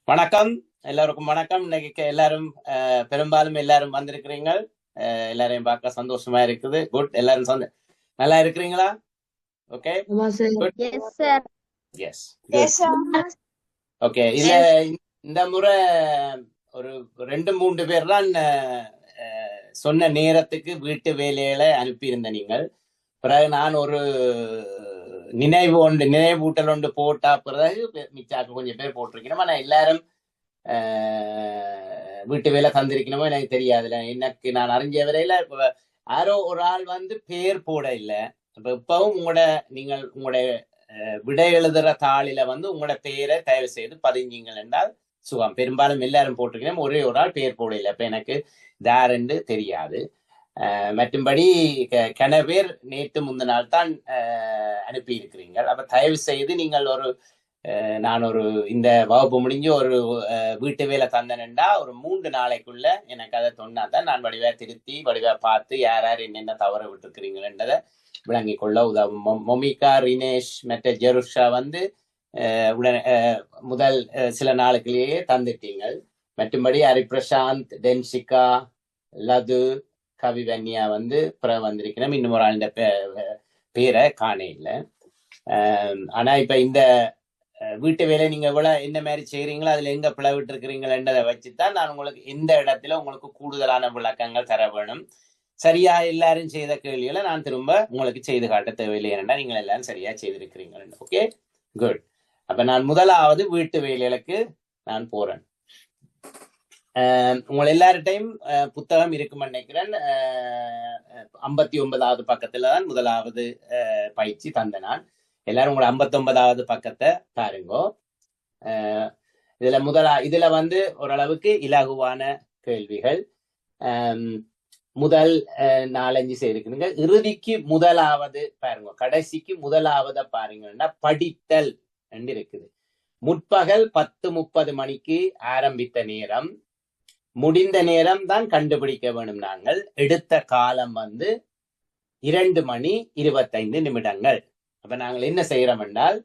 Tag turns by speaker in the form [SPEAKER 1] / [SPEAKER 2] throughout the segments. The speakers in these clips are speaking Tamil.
[SPEAKER 1] வணக்கம், எல்லாருக்கும் வணக்கம். இன்னைக்கு எல்லாரும் பெரும்பாலும் எல்லாரும் வந்திருக்கிறீங்க. எல்லாரையும் பார்க்க சந்தோஷமா இருக்குது. குட். எல்லாரும் நல்லா இருக்கிறீங்களா? Okay, good.
[SPEAKER 2] Yes, sir.
[SPEAKER 1] Yes,
[SPEAKER 3] Yes,
[SPEAKER 1] good.
[SPEAKER 3] sir.
[SPEAKER 1] Okay, இதுல இந்த முறை ஒரு 2-3 பேர் தான் சொன்ன நேரத்துக்கு வீட்டு வேலைகளை அனுப்பியிருந்த நீங்கள். பிறகு நான் ஒரு நினைவூட்டல் ஒன்று போட்டா பிறகு மிச்சாக்கு கொஞ்சம் பேர் போட்டிருக்கணும். ஆனா எல்லாரும் வீட்டு வேலை தந்திருக்கணுமோ எனக்கு தெரியாதுல்ல. எனக்கு நான் அறிஞ்ச வரையில இப்ப யாரோ ஒரு ஆள் பேர் போட இல்லை. இப்ப இப்பவும் உங்களுடைய விடை எழுதுற தாளில உங்களோட பேரை தயவு செய்து பதிஞ்சிங்கள் என்றால் சுகம். பெரும்பாலும் எல்லாரும் போட்டிருக்கணும், ஒரே ஒரு ஆள் பேர் போட இல்லை. இப்ப எனக்கு தாரென்று தெரியாது. மற்றும்படி கன பேர் நேற்று முந்தின நாள் தான் அனுப்பி இருக்கிறீங்க. அப்ப தயவு செய்து நீங்கள் நான் இந்த வகுப்பு முடிஞ்சு ஒரு வீட்டு வேலை தந்தேன்டா ஒரு 3 நாளைக்குள்ள எனக்கு அதை சொன்னாதான் நான் வடிவா திருத்தி வடிவா பார்த்து யார் யார் என்னென்ன தவற விட்டுருக்கிறீங்களன்றதை விளங்கி கொள்ள உதவும். மொமிகா, ரினேஷ் மற்ற ஜெருஷா உடனே முதல் சில நாளுக்குள்ளேயே தந்துட்டீங்க. மற்றும்படி ஹரிபிரசாந்த், டென்சிகா, லது, கவிவன்யா வந்திருக்கணும். இன்னும் ஒரு ஆளுடைய பேரை காண இல்லை. ஆனா இப்ப இந்த வீட்டு வேலை நீங்க என்ன மாதிரி செய்யறீங்களோ அதுல எங்க பிளவிட்டு இருக்கிறீங்களன்றதை வச்சுதான் நான் உங்களுக்கு இந்த இடத்துல உங்களுக்கு கூடுதலான விளக்கங்கள் தர வேணும். சரியா எல்லாரும் செய்த கேள்விகளை நான் திரும்ப உங்களுக்கு செய்து காட்ட தேவையில்லை. ஏன்னா நீங்கள் எல்லாரும் சரியா செய்திருக்கிறீங்க. Okay, good. அப்ப நான் முதலாவது வீட்டு வேலைகளுக்கு நான் போறேன். உங்களை எல்லார்டையும் புத்தகம் இருக்குன்னு நினைக்கிறேன். 59வது பக்கத்துலதான் முதலாவது பயிற்சி தந்த நான். எல்லாரும் உங்களை 59வது பக்கத்தை பாருங்கோ. இதுல ஓரளவுக்கு இலகுவான கேள்விகள். முதல் 4-5 செய்திருக்கிறீங்க. இறுதிக்கு முதலாவது பாருங்க, கடைசிக்கு முதலாவத பாருங்கன்னா படித்தல் என்று இருக்குது. முற்பகல் 10:30 மணிக்கு ஆரம்பித்த நேரம், முடிந்த நேரம் தான் கண்டுபிடிக்க வேணும். நாங்கள் எடுத்த காலம் 2:25. அப்ப நாங்கள் என்ன செய்யறோம் என்றால்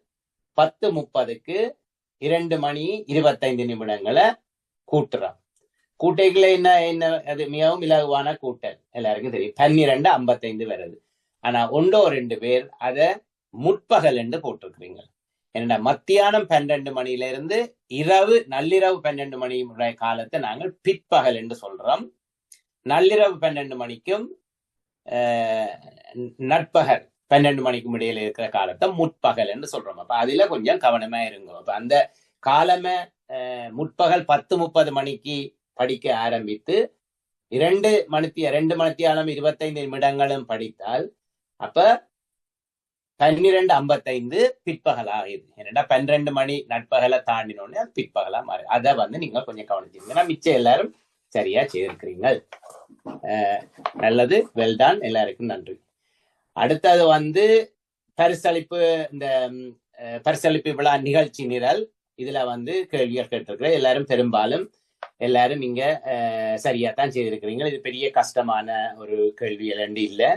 [SPEAKER 1] 10:30க்கு 2:25 கூட்டுறோம். கூட்டைகளை என்ன அது மிகவும் இலகுவான கூட்டல், எல்லாருக்கும் தெரியும். 12:55 வருது. ஆனா 1-2 பேர் அதை முற்பகல் என்று போட்டிருக்கிறீங்க. என்னடா மத்தியானம் 12 மணியிலிருந்து நள்ளிரவு 12 மணியுடைய காலத்தை நாங்கள் பிற்பகல் என்று சொல்றோம். நள்ளிரவு 12 மணிக்கும் நட்பகல் 12 மணிக்கும் இடையில இருக்கிற காலத்தை முற்பகல் என்று சொல்றோம். அப்ப அதுல கொஞ்சம் கவனமா இருங்க. அப்ப அந்த காலமே முற்பகல் 10:30 மணிக்கு படிக்க ஆரம்பித்து 2 மணித்தியாலம் 25 நிமிடங்களும் படித்தால் அப்ப 12:55 பிற்பகல் ஆகுது. ஏன்னா 12 மணி நட்பகலை தாண்டினோடனே பிற்பகலா மாறு. அதை நீங்க கொஞ்சம் கவனிச்சிருங்க. மிச்சம் எல்லாரும் சரியா செய்திருக்கிறீங்க. நல்லது, வெல்டான், எல்லாருக்கும் நன்றி. அடுத்தது பரிசளிப்பு. இந்த பரிசளிப்பு விழா நிகழ்ச்சி நிரல் இதுல கேள்விகள் கேட்டிருக்கிறேன். எல்லாரும் பெரும்பாலும் எல்லாரும் நீங்க சரியா தான் செய்திருக்கிறீங்க. இது பெரிய கஷ்டமான ஒரு கேள்விகள் இல்லை.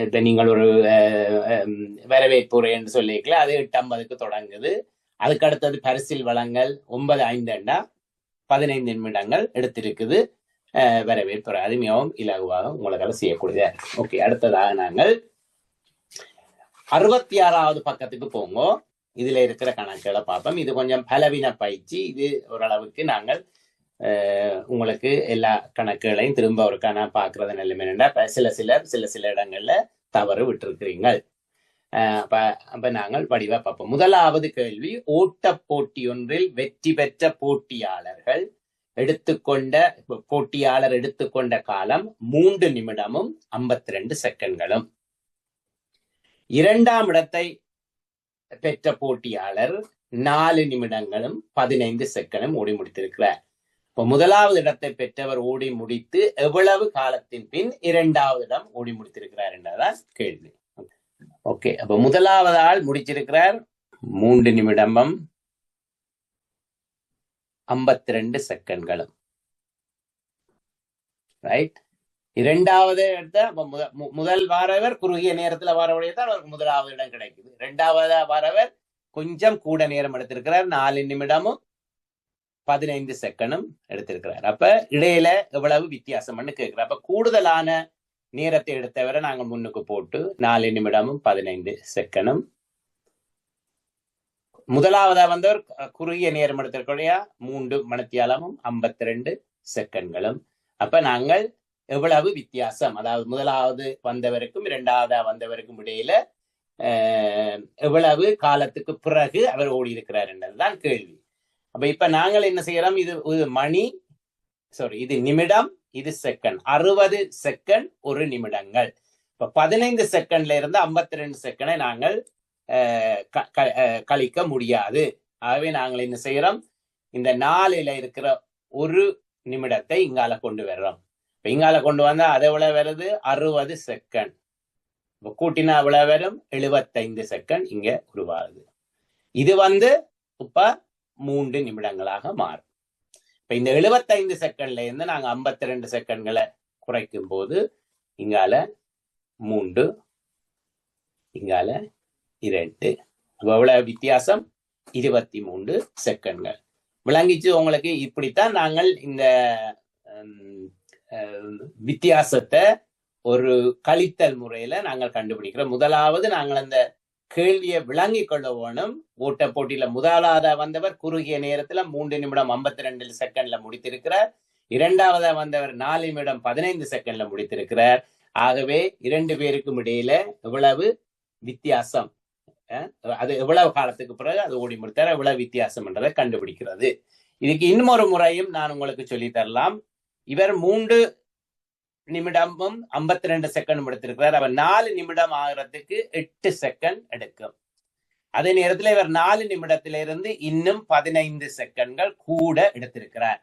[SPEAKER 1] இப்ப நீங்கள் ஒரு வரவேற்புரை என்று சொல்லிக்கலாம். அது 8:50க்கு தொடங்குது. அதுக்கு அடுத்தது பரிசில் வழங்கல் 9:05 15 நிமிடங்கள் எடுத்திருக்குது. வரவேற்புரை அது மிகவும் இலகுவாக உங்களால் செய்யக்கூடியதா இருக்கு. ஓகே, அடுத்ததாக நாங்கள் 66வது பக்கத்துக்கு போங்க. இதுல இருக்கிற கணக்குகளை பார்ப்போம். இது கொஞ்சம் பலவீன பயிற்சி. இது ஓரளவுக்கு நாங்கள் உங்களுக்கு எல்லா கணக்குகளையும் திரும்ப ஒரு பார்க்கறது நிலைமை என்னன்னா சில இடங்கள்ல தவறு விட்டுருக்கிறீங்க. அப்ப நாங்கள் வடிவா பார்ப்போம். முதலாவது கேள்வி, ஓட்ட போட்டி ஒன்றில் வெற்றி பெற்ற போட்டியாளர் எடுத்துக்கொண்ட காலம் 3 நிமிடமும் 52 செகண்ட்களும். 2ஆம் இடத்தை பெற்ற போட்டியாளர் 4 நிமிடங்களும் 15 செகண்டும் ஓடி முடித்திருக்கிறார். இப்ப முதலாவது இடத்தை பெற்றவர் ஓடி முடித்து எவ்வளவு காலத்தின் பின் 2ஆவது இடம் ஓடி முடித்திருக்கிறார் என்றதான் கேள்வி. ஓகே, அப்ப முதலாவது ஆள் முடிச்சிருக்கிறார் 3 நிமிடமும் 52 செகண்ட்களும். ரைட். 2ஆவது இடத்த முதல் வாரவர் குறுகிய நேரத்துல வாரவுடையதான் அவருக்கு முதலாவது இடம் கிடைக்குது. 2ஆவது வாரவர் கொஞ்சம் கூட நேரம் எடுத்திருக்கிறார் 4 நிமிடமும் 15 செகண்டும் எடுத்திருக்கிறார். அப்ப இடையில எவ்வளவு வித்தியாசம்னு கேட்கிறார். அப்ப கூடுதலான நேரத்தை எடுத்தவரை நாங்க முன்னுக்கு போட்டு 4 நிமிடமும் 15 செகண்டும். முதலாவதா வந்தவர் குறுகிய நேரம் எடுத்திருக்கிற 3 மணித்தியாலமும் 52 செகண்ட்களும். அப்ப நாங்கள் எவ்வளவு வித்தியாசம், அதாவது முதலாவது வந்தவருக்கும் இரண்டாவதா வந்தவருக்கும் இடையில எவ்வளவு காலத்துக்கு பிறகு அவர் ஓடி இருக்கிறார் என்றதுதான் கேள்வி. அப்ப இப்ப நாங்கள் என்ன செய்யறோம், இது மணி, இது நிமிடம், இது செகண்ட். 60 செகண்ட் ஒரு நிமிடங்கள். இப்ப 15 செகண்ட்ல இருந்து 52 செகண்டை நாங்கள் கழிக்க முடியாது. ஆகவே நாங்கள் என்ன செய்யறோம், இந்த 4ல இருக்கிற ஒரு நிமிடத்தை இங்கால கொண்டு வர்றோம். இப்ப இங்கால கொண்டு வந்தா அது எவ்வளவு வருது, 60 செகண்ட். இப்ப கூட்டினா எவ்வளவு வரும், 75 செகண்ட் இங்க உருவாகுது. இது இப்ப 3 நிமிடங்களாக மாறும். இப்ப இந்த 75 செகண்ட்ல இருந்து நாங்க 52 செகண்ட்களை குறைக்கும் போது இங்கால 3, இங்கால 2, எவ்வளவு வித்தியாசம், 23 செகண்ட்கள். விளங்கிச்சு உங்களுக்கு? இப்படித்தான் நாங்கள் இந்த வித்தியாசத்தை ஒரு கழித்தல் முறையில நாங்கள் கண்டுபிடிக்கிறோம். முதலாவது நாங்கள் அந்த கேள்வியை விளங்கி கொள்ள வேணும். ஓட்ட போட்டியில முதலாவதா வந்தவர் குறுகிய நேரத்துல 3 நிமிடம் 52 செகண்ட்ல முடித்திருக்கிறார். இரண்டாவதா வந்தவர் 4 நிமிடம் 15 செகண்ட்ல முடித்திருக்கிறார். ஆகவே 2 பேருக்கும் இடையில எவ்வளவு வித்தியாசம், அது எவ்வளவு காலத்துக்கு பிறகு அது ஓடி முடித்தார், எவ்வளவு வித்தியாசம் என்றதை கண்டுபிடிக்கிறது. இதுக்கு இன்னொரு முறையும் நான் உங்களுக்கு சொல்லி தரலாம். இவர் 3 நிமிடமும் 52 செகண்ட் எடுத்திருக்கிறார். அவர் 4 நிமிடம் ஆகிறதுக்கு 8 செகண்ட் எடுக்கும். அதே நேரத்தில் இவர் 4 நிமிடத்திலிருந்து இன்னும் 15 செகண்ட்கள் கூட எடுத்திருக்கிறார்.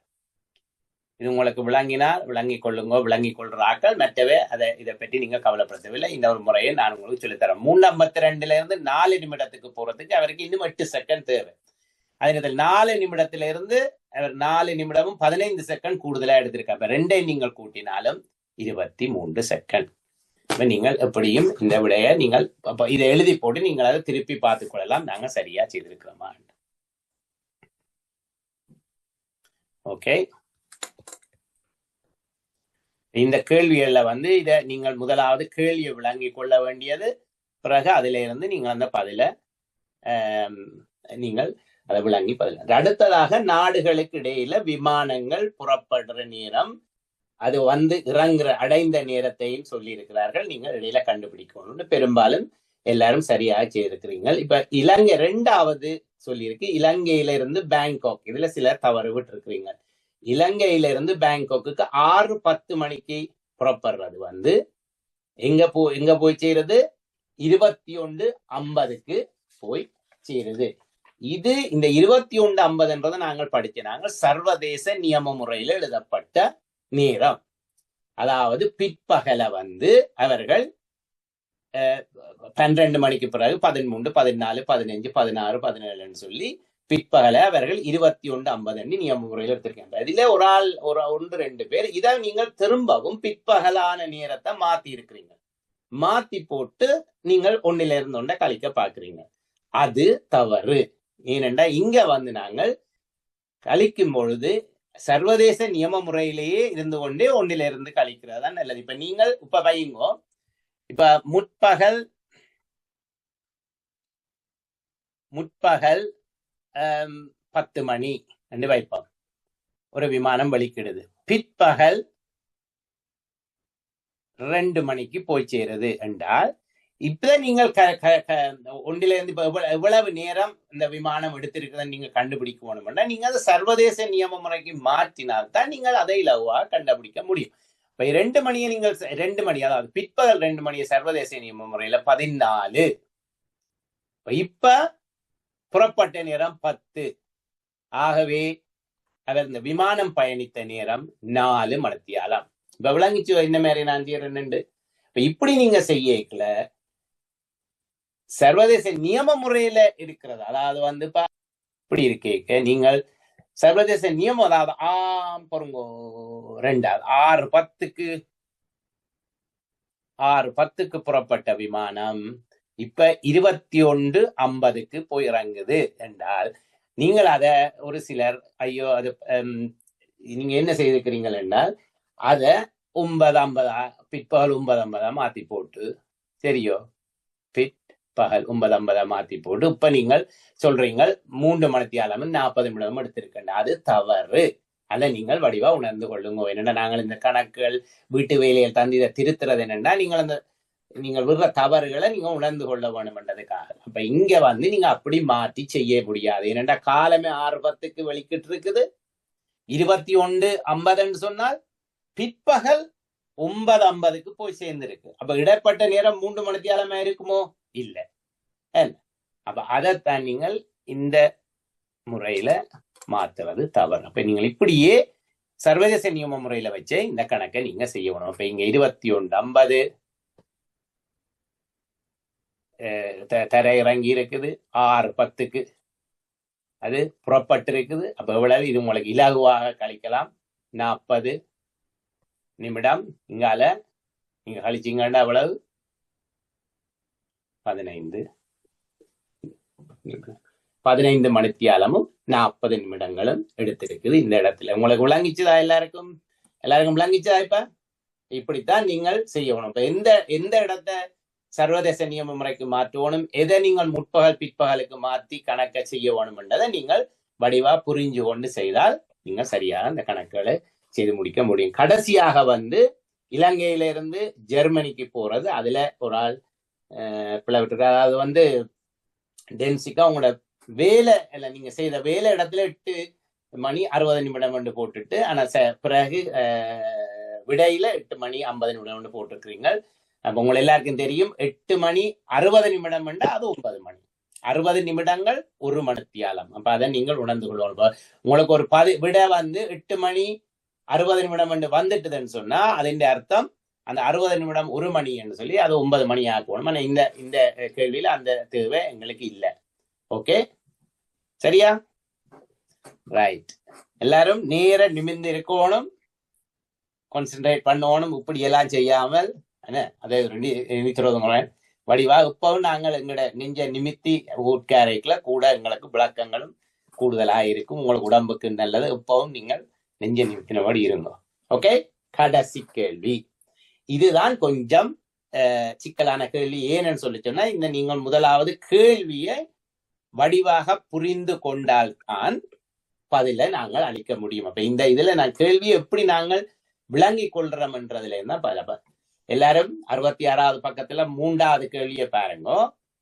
[SPEAKER 1] இது உங்களுக்கு விளங்கிக் கொள்ளுங்க. விளங்கிக் கொள்றாக்கள் மற்றவே இதை பற்றி நீங்க கவலைப்படுத்தவில்லை. இந்த ஒரு முறையை நான் உங்களுக்கு சொல்லித்தரேன். 3:52 இருந்து 4 நிமிடத்துக்கு போறதுக்கு அவருக்கு இன்னும் 8 செகண்ட் தேவை. அதே நேரத்தில் 4 நிமிடத்திலிருந்து அவர் 4 நிமிடமும் 15 செகண்ட் கூடுதலா எடுத்திருக்காங்க. 2ஐ நீங்கள் கூட்டினாலும் 23 செகண்ட். நீங்கள் எப்படியும் இந்த விடையை நீங்கள் இதை எழுதி போட்டு நீங்கள் அதை திருப்பி பார்த்துக் கொள்ளலாம், நாங்க சரியா செய்திருக்கிறோமா. ஓகே, இந்த கேள்விகள்ல இதை நீங்கள் முதலாவது கேள்வியை விளங்கி கொள்ள வேண்டியது. பிறகு அதுல இருந்து நீங்கள் அந்த பதில நீங்கள் அதை விளங்கி பதில். அடுத்ததாக நாடுகளுக்கு இடையில விமானங்கள் புறப்படுற நேரம், அது இறங்குற அடைந்த நேரத்தையும் சொல்லி இருக்கிறார்கள். நீங்கள் இடையில கண்டுபிடிக்கணும்னு பெரும்பாலும் எல்லாரும் சரியாக செய்திருக்கிறீங்க. இப்ப இலங்கை 2வது சொல்லியிருக்கு, இலங்கையில இருந்து பேங்காக். இதுல சிலர் தவறு விட்டு இருக்கிறீங்க. இலங்கையில இருந்து பேங்காக்கு 6:10 மணிக்கு புறப்படுறது எங்க போய் சேருது, 21:50 போய் சேருது. இந்த 21:50 நாங்கள் படிச்ச சர்வதேச நியம முறையில எழுதப்பட்ட நேரம். அதாவது பிற்பகல அவர்கள் 12 மணிக்கு பிறகு 13, 14, 15, 16, 17 சொல்லி பிற்பகல அவர்கள் 21:50 நியம முறையில் எடுத்திருக்காங்க. இதுல ஒரு ஆள் 1-2 பேர் இதை நீங்கள் திரும்பவும் பிற்பகலான நேரத்தை மாத்தி இருக்கிறீங்க. மாத்தி போட்டு நீங்கள் 1ல இருந்து 1 கழிக்க பாக்குறீங்க. அது தவறு. ஏனென்றா இங்க நாங்கள் கழிக்கும் பொழுது சர்வதேச நியம முறையிலேயே இருந்து கொண்டே 1ல இருந்து கழிக்கிறதா நல்லது. இப்ப நீங்கள் வையுங்கோ, இப்ப முற்பகல் 10 மணி என்று வைப்போம், ஒரு விமானம் வெளிக்கிடுது. பிற்பகல் 2 மணிக்கு போய் சேருது என்றால் இப்ப நீங்கள் 1ல இருந்து எவ்வளவு நேரம் இந்த விமானம் எடுத்திருக்குதுன்னு நீங்க கண்டுபிடிக்கணும்னா நீங்க அதை சர்வதேச நியம முறைக்கு மாற்றினால்தான் நீங்கள் அதை இலகுவா கண்டுபிடிக்க முடியும். இப்ப 2 மணியை நீங்கள் 2 மணி, அதாவது பிற்பகல் 2 மணியை சர்வதேச நியம முறையில 14. இப்ப புறப்பட்ட நேரம் 10. ஆகவே அவர் இந்த விமானம் பயணித்த நேரம் 4 மணித்தியாலம். இப்ப விளங்கிச்சு என்ன மாதிரி நான் செய்யறேன்னு. இப்ப இப்படி நீங்க செய்யல சர்வதேச நியம முறையில இருக்கிறது, அதாவது இப்படி இருக்கேக்க நீங்கள் சர்வதேச நியமம், அதாவது பொருங்கோ 2 6:10 புறப்பட்ட விமானம் இப்ப 21:50 போய் இறங்குது என்றால் நீங்கள் அத ஒரு சிலர் ஐயோ அது நீங்க என்ன செய்திருக்கிறீங்கள் என்றால் அத 9:50 பிற்பகல் 9:50 மாத்தி போட்டு சரியோ பிற்பகல் 9:50 மாத்தி போட்டு இப்ப நீங்கள் சொல்றீங்கள் 3 மணித்தியாலம் 40 நிமிடம் எடுத்திருக்கேன். அது தவறு. அல்ல நீங்கள் வடிவா உணர்ந்து கொள்ளுங்க. என்னென்னா நாங்கள் இந்த கணக்குகள் வீட்டு வேலைகள் தந்து இதை திருத்துறது என்னன்னா நீங்கள் விடுற தவறுகளை நீங்க உணர்ந்து கொள்ள வேணும்ன்றதுக்காக. அப்ப இங்க வந்து நீங்க அப்படி மாற்றி செய்ய முடியாது. ஏனென்றா காலமே 6:10 வெளிக்கிட்டு இருக்குது. 21:50 சொன்னால் பிற்பகல் 9:50 போய் சேர்ந்திருக்கு. அப்ப இடைப்பட்ட நேரம் 3 மணித்தியாலமா இருக்குமோ? இல்ல. அப்ப அதைத்தான் நீங்கள் இந்த முறையில மாத்துறது தவறு. அப்ப நீங்கள் இப்படியே சர்வதேச நியம முறையில வச்சு இந்த கணக்கை நீங்க செய்யணும். அப்ப இங்க 21:50 தரை இறங்கி இருக்குது, 6:10 அது புறப்பட்டு இருக்குது. அப்ப எவ்வளவு இது உங்களுக்கு இலகுவாக கழிக்கலாம். 40 நிமிடம் இங்கால நீங்க கழிச்சிங்கன்னா எவ்வளவு? 15 மணித்தியாலமும் 40 நிமிடங்களும் எடுத்திருக்குது இந்த இடத்துல. உங்களுக்கு விளங்கிச்சுதா? எல்லாருக்கும் விளங்கிச்சதா? இப்ப இப்படித்தான் நீங்கள் செய்யணும். இப்ப எந்த இடத்தை சர்வதேச நியம முறைக்கு மாற்றணும், எதை நீங்கள் முற்பகல் பிற்பகலுக்கு மாற்றி கணக்கை செய்ய வேணும்ன்றதை நீங்கள் வடிவா புரிஞ்சு கொண்டு செய்தால் நீங்கள் சரியாக அந்த கணக்குகளை செய்து முடிக்க முடியும். கடைசியாக வந்து இலங்கையிலிருந்து ஜெர்மனிக்கு போறது, அதுல ஒரு ஆள் பிளவிட்டு, அதாவது வந்து டென்சிக்கா உங்களோட வேலை இல்லை, நீங்க செய்த வேலை இடத்துல 8 மணி 60 நிமிடம் வந்து போட்டுட்டு, ஆனா பிறகு விடையில 8 மணி 50 நிமிடம் போட்டிருக்கிறீங்க. அப்ப உங்களை எல்லாருக்கும் தெரியும் 8 மணி 60 நிமிடம் அது 9 மணி 60 நிமிடங்கள் 1 மணித்தியாலம். அப்ப அதை நீங்கள் உணர்ந்து கொள்ளணும். உங்களுக்கு ஒரு விட வந்து 8 மணி 60 நிமிடம் வந்துட்டுதுன்னு சொன்னா அதன் அர்த்தம் அந்த 60 நிமிடம் 1 மணி என்று சொல்லி அது 9 மணி ஆக்கணும். ஆனா இந்த கேள்வியில அந்த தேவை எங்களுக்கு இல்லை. ஓகே, சரியா? ரைட். எல்லாரும் நேர நிமிர்ந்து இருக்கணும், கான்சென்ட்ரேட் பண்ணணும். இப்படி எல்லாம் செய்யாமல் அதை வடிவா இப்பவும் நாங்கள் எங்களோட நெஞ்ச நிமித்தி உட்காரைக்குள்ள கூட எங்களுக்கு விளக்கங்களும் கூடுதலா இருக்கும். உங்களுக்கு உடம்புக்கு நல்லது. இப்பவும் நீங்கள் நெஞ்ச நிமித்தினபடி இருங்க. ஓகே, கடைசி கேள்வி. இதுதான் கொஞ்சம் சிக்கலான கேள்வி. ஏன்னு சொல்லி சொன்னா இந்த நீங்கள் முதலாவது கேள்வியை வடிவாக புரிந்து கொண்டால்தான் பதில நாங்கள் அளிக்க முடியும். அப்ப இந்த இதுல நான் கேள்வியை எப்படி நாங்கள் விளங்கி கொள்றோம் என்றதுல இருந்தா பல எல்லாரும் 66வது பக்கத்துல 3வது கேள்வியை பாருங்க.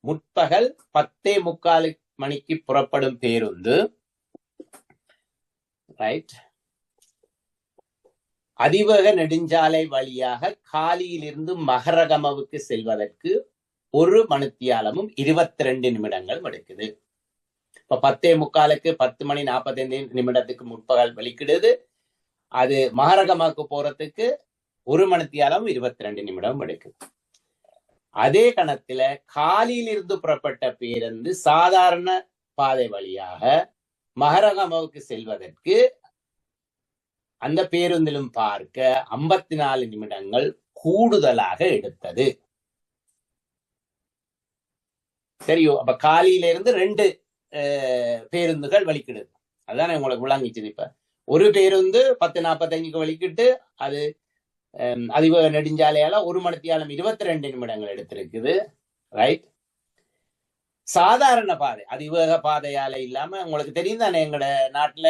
[SPEAKER 1] முற்பகல் 10:45 மணிக்கு புறப்படும் பேருந்து ரைட் அதிவேக நெடுஞ்சாலை வழியாக காலியிலிருந்து மகரகமவுக்கு செல்வதற்கு 1 மணித்தியாலமும் 22 நிமிடங்களும் எடுக்குது. இப்ப 10:45 10 மணி 45 நிமிடத்துக்கு முற்பகல் வெளிக்கிடுது. அது மகரகமாவுக்கு போறதுக்கு 1 மணித்தியாலம் 22 நிமிடம் எடுக்குது. அதே கணத்துல காலியிலிருந்து புறப்பட்ட பேருந்து சாதாரண பாதை வழியாக மகரகமாவுக்கு செல்வதற்கு அந்த பேருந்திலும் பார்க்க 54 நிமிடங்கள் கூடுதலாக எடுத்தது. சரியோ? அப்ப காலியிலிருந்து 2 பேருந்துகள் வலிக்கிடுது. அதுதான் உங்களுக்கு விளங்கிச்சது. இப்ப ஒரு பேருந்து 10:45 வலிக்கிட்டு அது அதிவேக நெடுஞ்சாலையால 1 மணித்தியாலம் 22 நிமிடங்கள் எடுத்திருக்குது. ரைட். சாதாரண பாதை அதிவேக பாதையால இல்லாம உங்களுக்கு தெரியும் தானே, எங்களோட நாட்டுல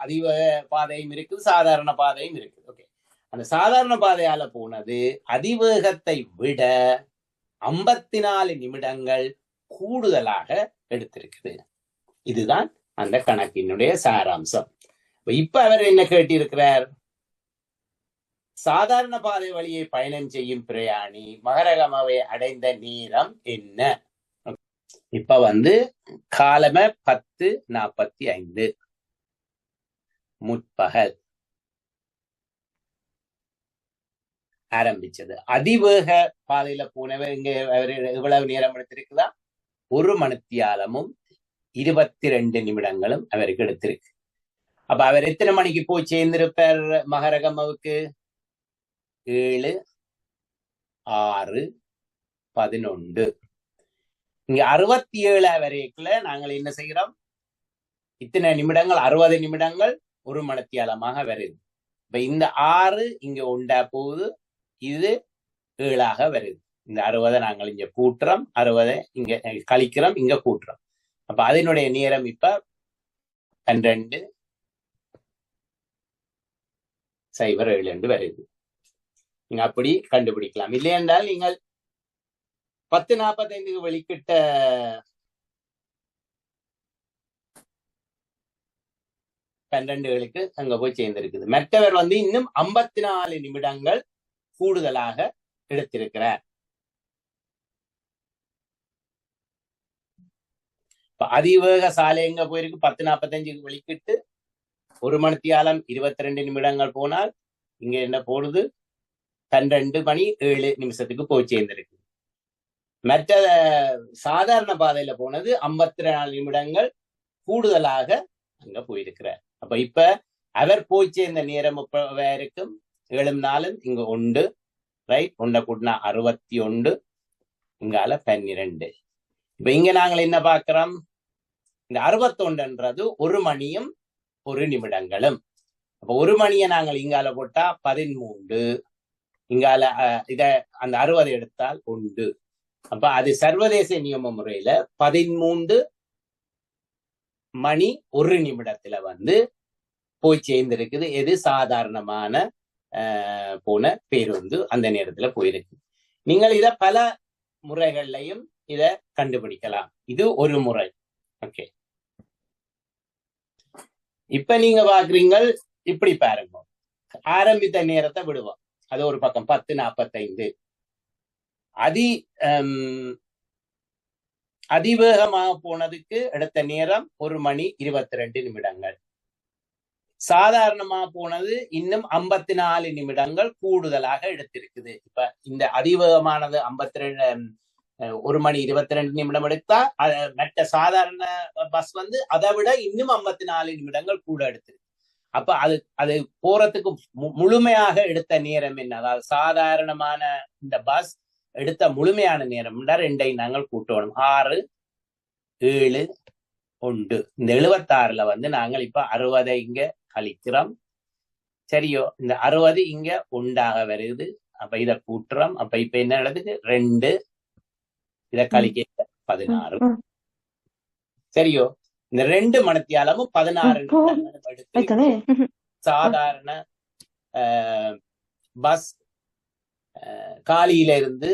[SPEAKER 1] அதிவேக பாதையும் இருக்குது, சாதாரண பாதையும் இருக்குது. ஓகே, அந்த சாதாரண பாதையால போனது அதிவேகத்தை விட 54 நிமிடங்கள் கூடுதலாக எடுத்திருக்குது. இதுதான் அந்த கணக்கினுடைய சாராம்சம். இப்ப அவர் என்ன கேட்டிருக்கிறார்? சாதாரண பாதை வழியை பயணம் செய்யும் பிரயாணி மகரகமாவை அடைந்த நேரம் என்ன? இப்ப வந்து காலமே 10:45 முற்பகல் ஆரம்பிச்சது. அதிவேக பாதையில போனவர் இங்க எவ்வளவு நேரம் எடுத்திருக்குதா? 1 மணித்தியாலமும் 22 நிமிடங்களும் அவருக்கு எடுத்திருக்கு. அப்ப அவர் எத்தனை மணிக்கு போய் சேர்ந்திருப்பார் மகரகமாவுக்கு? 7:06:11. இங்க 67 வரைக்குள்ள நாங்கள் என்ன செய்கிறோம்? இத்தனை நிமிடங்கள் 60 நிமிடங்கள் ஒரு மணித்தியாலமாக வருது. இப்ப இந்த 6 இங்க உண்டா போகுது, இது 7ஆக வருது. இந்த 60 நாங்கள் இங்க கூட்டுறோம், 60 இங்க கழிக்கிறோம், இங்க கூட்டுறோம். அப்ப அதனுடைய நேரம் இப்ப 12:07 வருது. நீங்க அப்படி கண்டுபிடிக்கலாம். இல்லை என்றால் நீங்கள் 10:45 வெளிக்கிட்ட 12 அங்க போய் சேர்ந்திருக்குது. மற்றவர் இன்னும் 54 நிமிடங்கள் கூடுதலாக எடுத்திருக்கிறார். அதிவேக சாலை எங்க போயிருக்கு? 10:45 வெளிக்கிட்டு 1 மணித்தியாலம் 22 நிமிடங்கள் போனால் இங்க என்ன போடுது? 12:07 போய் சேர்ந்திருக்கு. மற்ற சாதாரண பாதையில போனது 54 நிமிடங்கள் கூடுதலாக அங்க போயிருக்கிறார். அப்ப இப்ப அவர் போய் சேர்ந்த நேரம் இருக்கும் 7 நாளும் இங்க 1 ரைட், 1 கூட்டினா 61, இங்கால 12. இப்ப இங்க நாங்கள் என்ன பார்க்கிறோம்? இந்த 61ன்றது 1 மணியும் 1 நிமிடங்களும். அப்ப 1 மணியை நாங்கள் இங்கால போட்டா 13, இங்கால அந்த 60 எடுத்தால் 1. அப்ப அது சர்வதேச நியம முறையில 13 மணி 1 நிமிடத்துல போய் சேர்ந்திருக்குது. எது சாதாரணமான போன பேருந்து அந்த நேரத்துல போயிருக்கு. நீங்கள் இத பல முறைகள்லையும் இத கண்டுபிடிக்கலாம். இது ஒரு முறை. ஓகே, இப்ப நீங்க பாக்குறீங்க, இப்படி பாருங்க. ஆரம்பித்த நேரத்தை விடுவோம், அது ஒரு பக்கம் 10:45. அதிவேகமாக போனதுக்கு எடுத்த நேரம் 1 மணி 22 நிமிடங்கள். சாதாரணமாக போனது இன்னும் 54 நிமிடங்கள் கூடுதலாக எடுத்திருக்குது. இப்ப இந்த அதிவேகமானது 1 மணி 22 நிமிடம் எடுத்தா, மற்ற சாதாரண பஸ் அதை விட இன்னும் 54 நிமிடங்கள் கூட எடுத்திருக்கு. அப்ப அது போறதுக்கு முழுமையாக எடுத்த நேரம் என்ன? அதாவது சாதாரணமான இந்த பஸ் எடுத்த முழுமையான நேரம் 2ஐ நாங்கள் கூட்டணும். 6, 7, 1. இந்த 76ல நாங்கள் இப்ப 60 இங்க கழிக்கிறோம். சரியோ? இந்த 60 இங்க 1ஆக வருது. அப்ப இத கூட்டுறோம். அப்ப இப்ப என்ன நடக்குது? 2, இத கழிக்க 16. சரியோ? இந்த 2 மணித்தியாலமும் 16 நிமிடங்களும் எடுத்து சாதாரண பஸ் காலியில இருந்து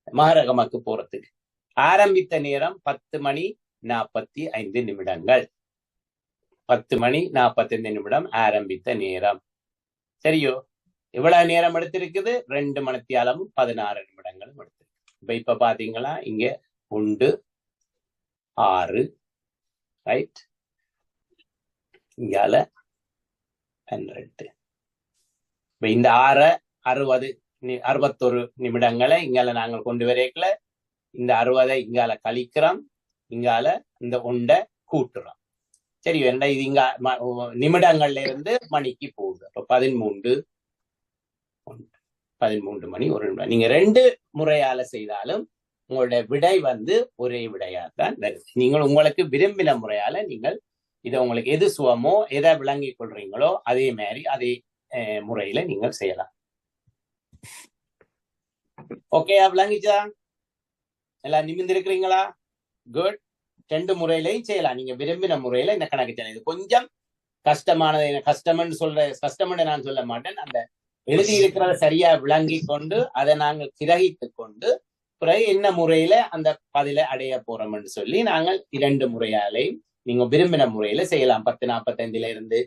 [SPEAKER 1] மகரகமக்கு போறதுக்கு ஆரம்பித்த நேரம் 10:45 நிமிடங்கள். 10:45 ஆரம்பித்த நேரம். சரியோ? இவ்வளவு நேரம் எடுத்திருக்குது. 2 மணித்தியாலமும் 16 நிமிடங்களும் எடுத்திருக்கு. இப்ப பாத்தீங்களா, இங்க 1, 6 ரைட், இங்கால 12. இந்த 6 61 நிமிடங்களை இங்கால நாங்கள் கொண்டு வரைக்கல. இந்த 60 இங்கால கழிக்கிறோம், இங்கால இந்த 1 கூட்டுறோம். சரி, இது இங்க நிமிடங்கள்ல இருந்து மணிக்கு போகுது. அப்ப 13 மணி 1 நிமிடம். நீங்க 2 முறையால செய்தாலும் உங்களுடைய விடை ஒரே விடையாத்தான் வருது. நீங்கள் உங்களுக்கு விரும்பின முறையால நீங்கள் இதை உங்களுக்கு எது சுவமோ எதை விளங்கி கொள்றீங்களோ அதே மாதிரி அதே முறையில நீங்கள் செய்யலாம். ஓகே, விளங்கிச்சா? எல்லாம் நிமிர்ந்திருக்கிறீங்களா? குட். 2 முறையிலையும் செய்யலாம். நீங்க விரும்பின முறையில இந்த கணக்கு செய்யலாம். இது கொஞ்சம் கஷ்டமானது. கஷ்டம்னு நான் சொல்ல மாட்டேன். அந்த எழுதி இருக்கிறத சரியா விளங்கி கொண்டு அதை நாங்கள் கிரகித்து கொண்டு பிறகு என்ன முறையில அந்த பதிலை அடைய போறோம்னு சொல்லி நாங்கள் 2 முறையாலையும் நீங்க விரும்பின முறையில செய்யலாம். 10:45 இருந்து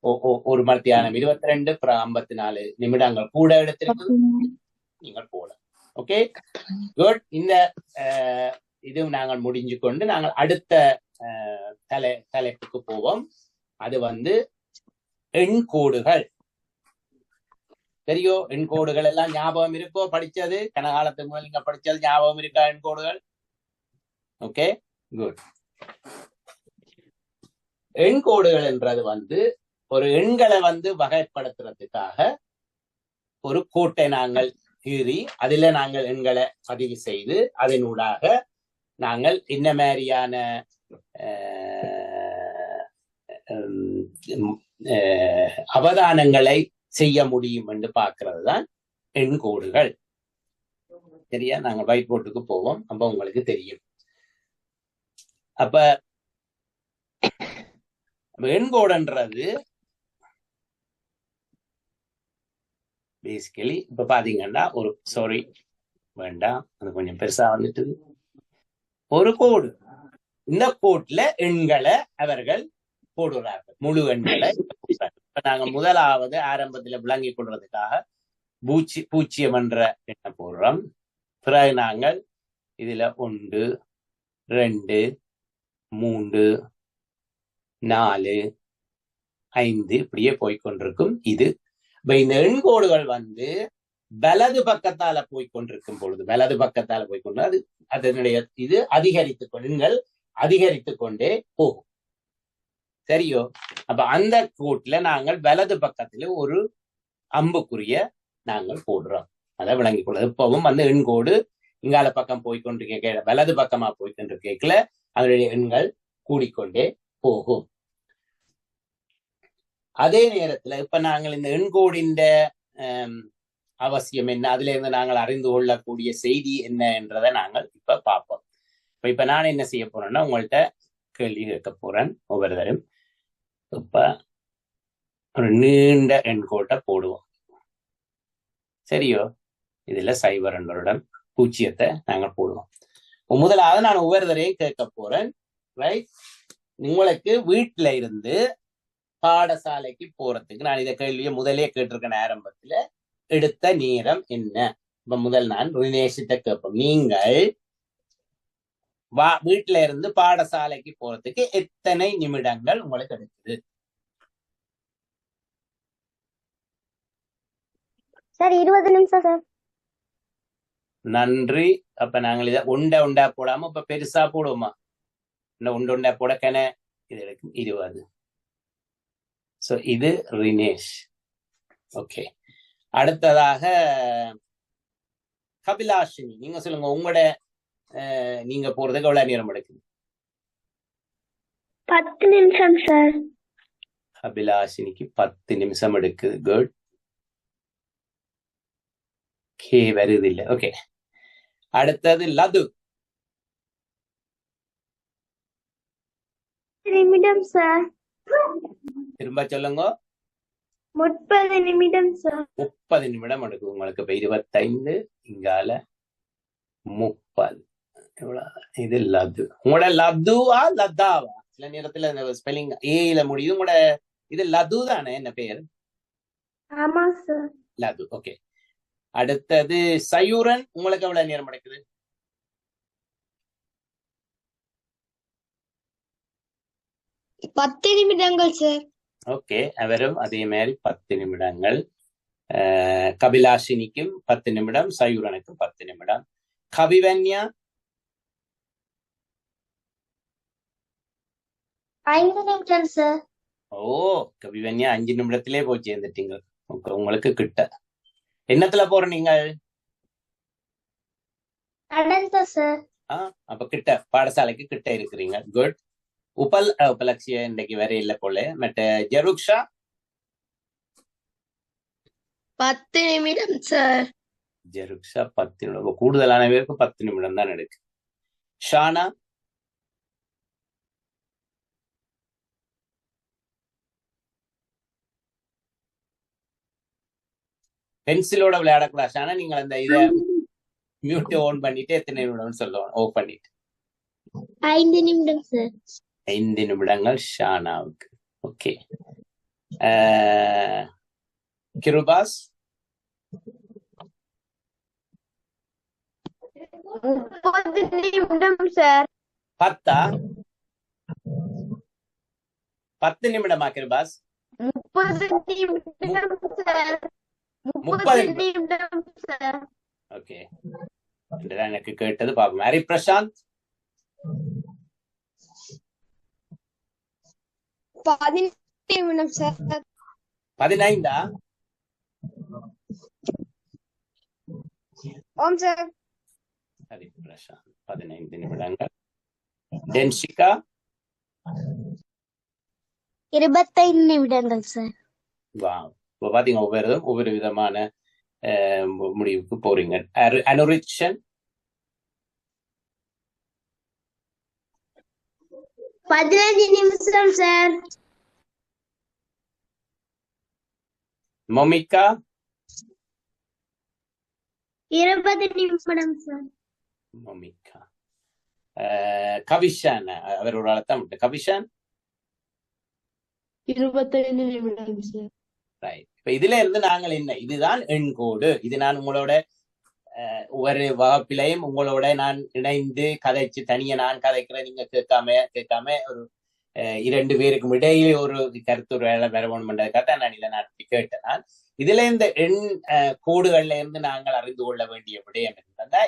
[SPEAKER 1] 1 மணித்தியாலம் 22, 54 நிமிடங்கள் கூட எடுத்திருக்கு நீங்கள் போலாம். Okay, good. இந்த இது நாங்கள் முடிஞ்சு கொண்டு நாங்கள் அடுத்த தலைப்புக்கு போவோம். அது எண்கோடுகள். தெரியும், எண்கோடுகள் எல்லாம் ஞாபகம் இருக்கோ? படிச்சது கனகாலத்துக்கு முதல் நீங்க படிச்சது ஞாபகம் இருக்கா? எண்கோடுகள். Okay, good. எண்கோடுகள் என்றது ஒரு எண்களை வகைப்படுத்துறதுக்காக ஒரு கோட்டை நாங்கள் கீறி அதுல நாங்கள் எண்களை பதிவு செய்து அதனூடாக நாங்கள் என்ன மாதிரியான அவதானங்களை செய்ய முடியும் என்று பார்க்கிறது தான் எண்கோடுகள். சரியா? நாங்க ஒயிட் போர்டுக்கு போவோம், அப்ப உங்களுக்கு தெரியும். அப்ப எண்கோடுன்றது பேசிக்கலி இப்ப பாத்தீங்கன்னா ஒரு சாரி வேண்டாம், அது கொஞ்சம் பெருசா வந்துட்டு ஒரு கோடு. இந்த கோட்ல எண்களை அவர்கள் போடுறார்கள், முழு எண்களை. இப்ப நாங்க முதலாவது ஆரம்பத்துல விளங்கி கொள்றதுக்காக பூச்சியம் என்ற எண்ணை போடுறோம். பிறகு நாங்கள் இதுல 1 2 3 4 5 இப்படியே போய்கொண்டிருக்கும். இது இந்த எண்கோடுகள் வந்து வலது பக்கத்தால போய்கொண்டிருக்கும் பொழுது, வலது பக்கத்தால போய்கொண்டு அது அதனுடைய இது எண்கள் அதிகரித்துக் கொண்டே போகும். சரியோ? அப்ப அந்த கோட்ல நாங்கள் வலது பக்கத்துல ஒரு அம்புக்குரிய நாங்கள் போடுறோம். அதை விளங்கிக் கொள்ளும். இப்பவும் வந்து எண்கோடு இங்கால பக்கம் போய்கொண்டு கேட்க, வலது பக்கமா போய்கொண்டு கேட்கல, அதனுடைய எண்கள் கூடிக்கொண்டே போகும். அதே நேரத்துல இப்ப நாங்கள் இந்த எண்கோடின் அவசியம் என்ன, அதுல இருந்து நாங்கள் அறிந்து கொள்ளக்கூடிய செய்தி என்ன என்றதை நாங்கள் இப்ப பார்ப்போம். இப்ப நான் என்ன செய்ய போறேன்னா, உங்கள்கிட்ட கேள்வி கேட்க போறேன் ஒவ்வொருத்தரும். இப்ப ஒரு நீண்ட எண்கோட்டை போடுவோம். சரியோ? இதுல 0 என்பதுடன் பூச்சியத்தை நாங்கள் போடுவோம். முதலாவது நான் ஒவ்வொருத்தரையும் கேட்க போறேன். ரைட்? உங்களுக்கு வீட்டுல இருந்து பாடசாலைக்கு போறதுக்கு நான் இதை கேள்வியை முதலே கேட்டிருக்கேன் ஆரம்பத்துல, எடுத்த நேரம் என்ன? இப்ப முதல் நான் ரினேஷிட்ட கேட்போம். நீங்கள் வீட்டுல இருந்து பாடசாலைக்கு போறதுக்கு எத்தனை நிமிடங்கள் உங்களுக்கு எடுக்குது?
[SPEAKER 2] சார் 20 நிமிஷம் சார்.
[SPEAKER 1] நன்றி. அப்ப நாங்கள் இதை உண்டா போடாம இப்ப பெருசா போடுவோமா? உண்டா போடக்கன இது எடுக்கும் 20. சோ இது ரினேஷ். ஓகே. அடுத்ததாக கபிலாஷினி, நீங்க சொல்லுங்க, உங்களோட நீங்க போறதுக்கு எவ்வளவு நேரம் எடுக்குது?
[SPEAKER 2] 10 நிமிஷம் சார்.
[SPEAKER 1] கபிலாஷினிக்கு 10 நிமிஷம் எடுக்குது. குட். கே வருது இல்ல. ஓகே. அடுத்தது லது.
[SPEAKER 2] நிமிடம் சார்.
[SPEAKER 1] திரும்ப சொல்லுங்க.
[SPEAKER 2] 30 நிமிடம் சார்.
[SPEAKER 1] 30 நிமிடம் எடுக்கும் உங்களுக்கு. இப்ப 25 இங்கால 30. இது லது. உங்களோட லதுவா லதாவா? சில நேரத்துல ஸ்பெல்லிங் ஏல முடியும். உங்களோட இது லது தானே? என்ன பேர்?
[SPEAKER 2] ஆமா சார்.
[SPEAKER 1] லது. ஓகே. அடுத்தது சயூரன், உங்களுக்கு எவ்வளவு நேரம் எடுக்குது?
[SPEAKER 2] 10 நிமிடங்கள் சார்.
[SPEAKER 1] ஓகே. அவரும் அதே மாதிரி 10 நிமிடங்கள். கபிலாஷினிக்கும் 10 நிமிடம், சயூரனுக்கும் 10 நிமிடம். கவிவன்யா
[SPEAKER 2] 5 நிமிடம் சார்.
[SPEAKER 1] ஓ, கவிவன்யா 5 நிமிடத்திலே போய் சேர்ந்துட்டீங்க. உங்களுக்கு கிட்ட. என்னத்துல போற நீங்கள்?
[SPEAKER 2] நடந்த சார்.
[SPEAKER 1] அப்ப கிட்ட, பாடசாலைக்கு கிட்ட இருக்கிறீங்க. குட். உபலட்சிய இன்னைக்கு வேற இல்ல போல. மற்ற ஜெருக்ஷா
[SPEAKER 2] 10 நிமிடம் சார்.
[SPEAKER 1] ஜெருக்ஷா 10 நிமிடம். கூடுதலான பேருக்கு 10 நிமிடம் தான் எடுக்கு. ஷானா பென்சிலோட விளையாடக்கூடாது. ஷானா, நீங்கள் அந்த இதை மியூட் ஆன் பண்ணிட்டு எத்தனை நிமிடம் சொல்லுவோம். ஆஃப் பண்ணிட்டு
[SPEAKER 2] 5 நிமிடம் சார்.
[SPEAKER 1] 5 நிமிடங்கள் ஷானாவுக்கு. ஓகே. கிருபாஸ்
[SPEAKER 2] 30 நிமிடம் சார்.
[SPEAKER 1] 10 நிமிடமா கிருபாஸ்?
[SPEAKER 2] 30 நிமிடம் சார்.
[SPEAKER 1] 30
[SPEAKER 2] நிமிடம் சார்.
[SPEAKER 1] ஓகே. எனக்கு கேட்டது பாப்போம். ஹரி பிரசாந்த்
[SPEAKER 2] 15 நிமிடம் சார்.
[SPEAKER 1] 15?
[SPEAKER 2] ஓம் சார்.
[SPEAKER 1] ஹரி பிரசாந்த் 15 நிமிடங்கள். டென்ஷிகா
[SPEAKER 2] 25 நிமிடங்கள் சார்.
[SPEAKER 1] இப்போ பாத்தீங்க ஒவ்வொரு விதமான முடிவுக்கு போறீங்க. அனுரிச்சன்
[SPEAKER 2] 15 நிமிஷம் சார்.
[SPEAKER 1] மொமிகா
[SPEAKER 2] 20 நிமிடம் சார்.
[SPEAKER 1] மொமிகா கவிஷான் அவர் ஒரு ஆளத்தான் விட்டு கவிஷான்
[SPEAKER 2] 25 நிமிடம் சார்.
[SPEAKER 1] ரைட். இப்ப இதுல இருந்து நாங்கள் என்ன, இதுதான் எண்கோடு. இது நான் உங்களோட ஒவ்வொரு வகுப்பிலையும் உங்களோட நான் இணைந்து கதைச்சு தனியா நான் கதைக்கிறேன், நீங்க கேட்காம ஒரு 2 பேருக்கும் இடையிலே ஒரு கருத்து வேலை வரணும்ன்றதுக்காக நான் இதை நான் கேட்டேன். இதுல இந்த எண் கோடுகள்ல இருந்து நாங்கள் அறிந்து கொள்ள வேண்டிய விடயம் என்னன்னா,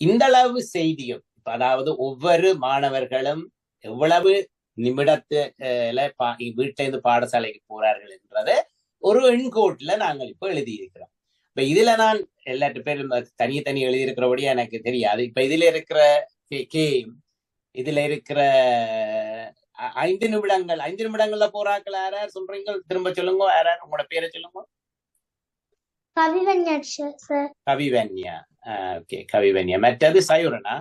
[SPEAKER 1] இந்த அளவு செய்தியும் அதாவது ஒவ்வொரு மாணவர்களும் எவ்வளவு நிமிடத்துல வீட்டில இருந்து பாடசாலைக்கு போறார்கள் என்றதை ஒரு எண்கோட்டுல நாங்கள் இப்ப எழுதியிருக்கிறோம். இப்ப இதுல நான் எல்லாத்து பேரும் தனி எழுதியிருக்கிறபடியா எனக்கு தெரியாது. இப்ப இதுல இருக்கிற இதுல இருக்கிற 5 நிமிடங்கள்ல போறாக்கள் யாரார் சொல்றீங்க? திரும்ப சொல்லுங்க. யாரார் உங்களோட பேரை சொல்லுங்க.
[SPEAKER 2] கவிவன்யா சார்.
[SPEAKER 1] கவிவன்யா. ஓகே, கவிவன்யா. மற்றது சயுரனா?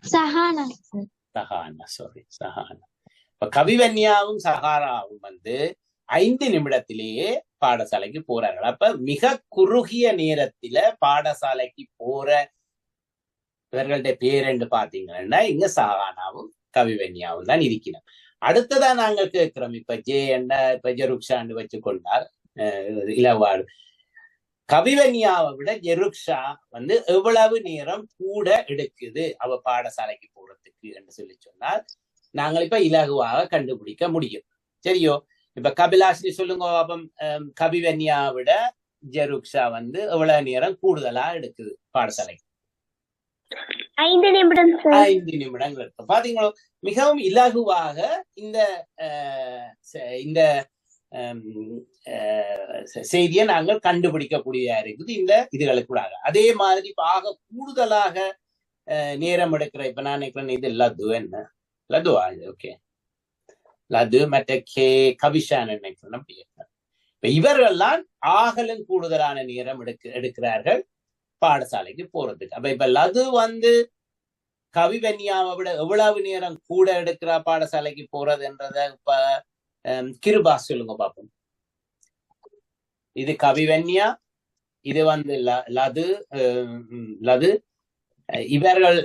[SPEAKER 2] சஹானா சார்.
[SPEAKER 1] சஹானா. இப்ப கவிவன்யாவும் சஹாராவும் 5 நிமிடத்திலேயே பாடசாலைக்கு போறார்கள். அப்ப மிக குறுகிய நேரத்தில பாடசாலைக்கு போற இவர்களுடைய பேரென்று பாத்தீங்கன்னா இங்க சஹானாவும் கவிவன்யாவும் தான் இருக்கிறோம். அடுத்ததா நாங்கள் கேட்கிறோம், இப்ப இப்ப ஜெருக்ஷான்னு வச்சுக்கொண்டால் இலவாடு கவிவன்யாவை விட ஜெருக்ஷா எவ்வளவு நேரம் கூட எடுக்குது அவ பாடசாலைக்கு போறதுக்கு என்று சொல்லி சொன்னால் நாங்கள் இப்ப இலகுவாக கண்டுபிடிக்க முடியும். சரியோ? இப்ப கபிலாஷினி சொல்லுங்க. அப்பம் கவிவன்யா விட ஜெருக்ஷா எவ்வளவு நேரம் கூடுதலா எடுக்குது பாடசாலைக்கு?
[SPEAKER 2] 5 நிமிடம்.
[SPEAKER 1] 5 நிமிடங்கள் இருக்கு. பாத்தீங்களோ, மிகவும் இலகுவாக இந்த செய்தியை நாங்கள் கண்டுபிடிக்கக்கூடியதா இருக்குது இந்த இதுகளுக்குள்ளாக. அதே மாதிரி ஆக கூடுதலாக நேரம் எடுக்கிற இப்ப நான் நினைக்கிறேன் இது லது என்ன லதுவா? ஓகே, லது மற்ற கவிஷான் நினைக்கிறேன். இப்ப இவர்கள்லாம் ஆகலும் கூடுதலான நேரம் எடுக்கிறார்கள் பாடசாலைக்கு போறதுக்கு. அப்ப இப்ப லது கவிவன்யாவை விட எவ்வளவு நேரம் கூட எடுக்கிறா பாடசாலைக்கு போறதுன்றத இப்ப கிருபா சொல்லுங்க பாப்போம். இது கவிவன்யா, இது லது. இவர்கள்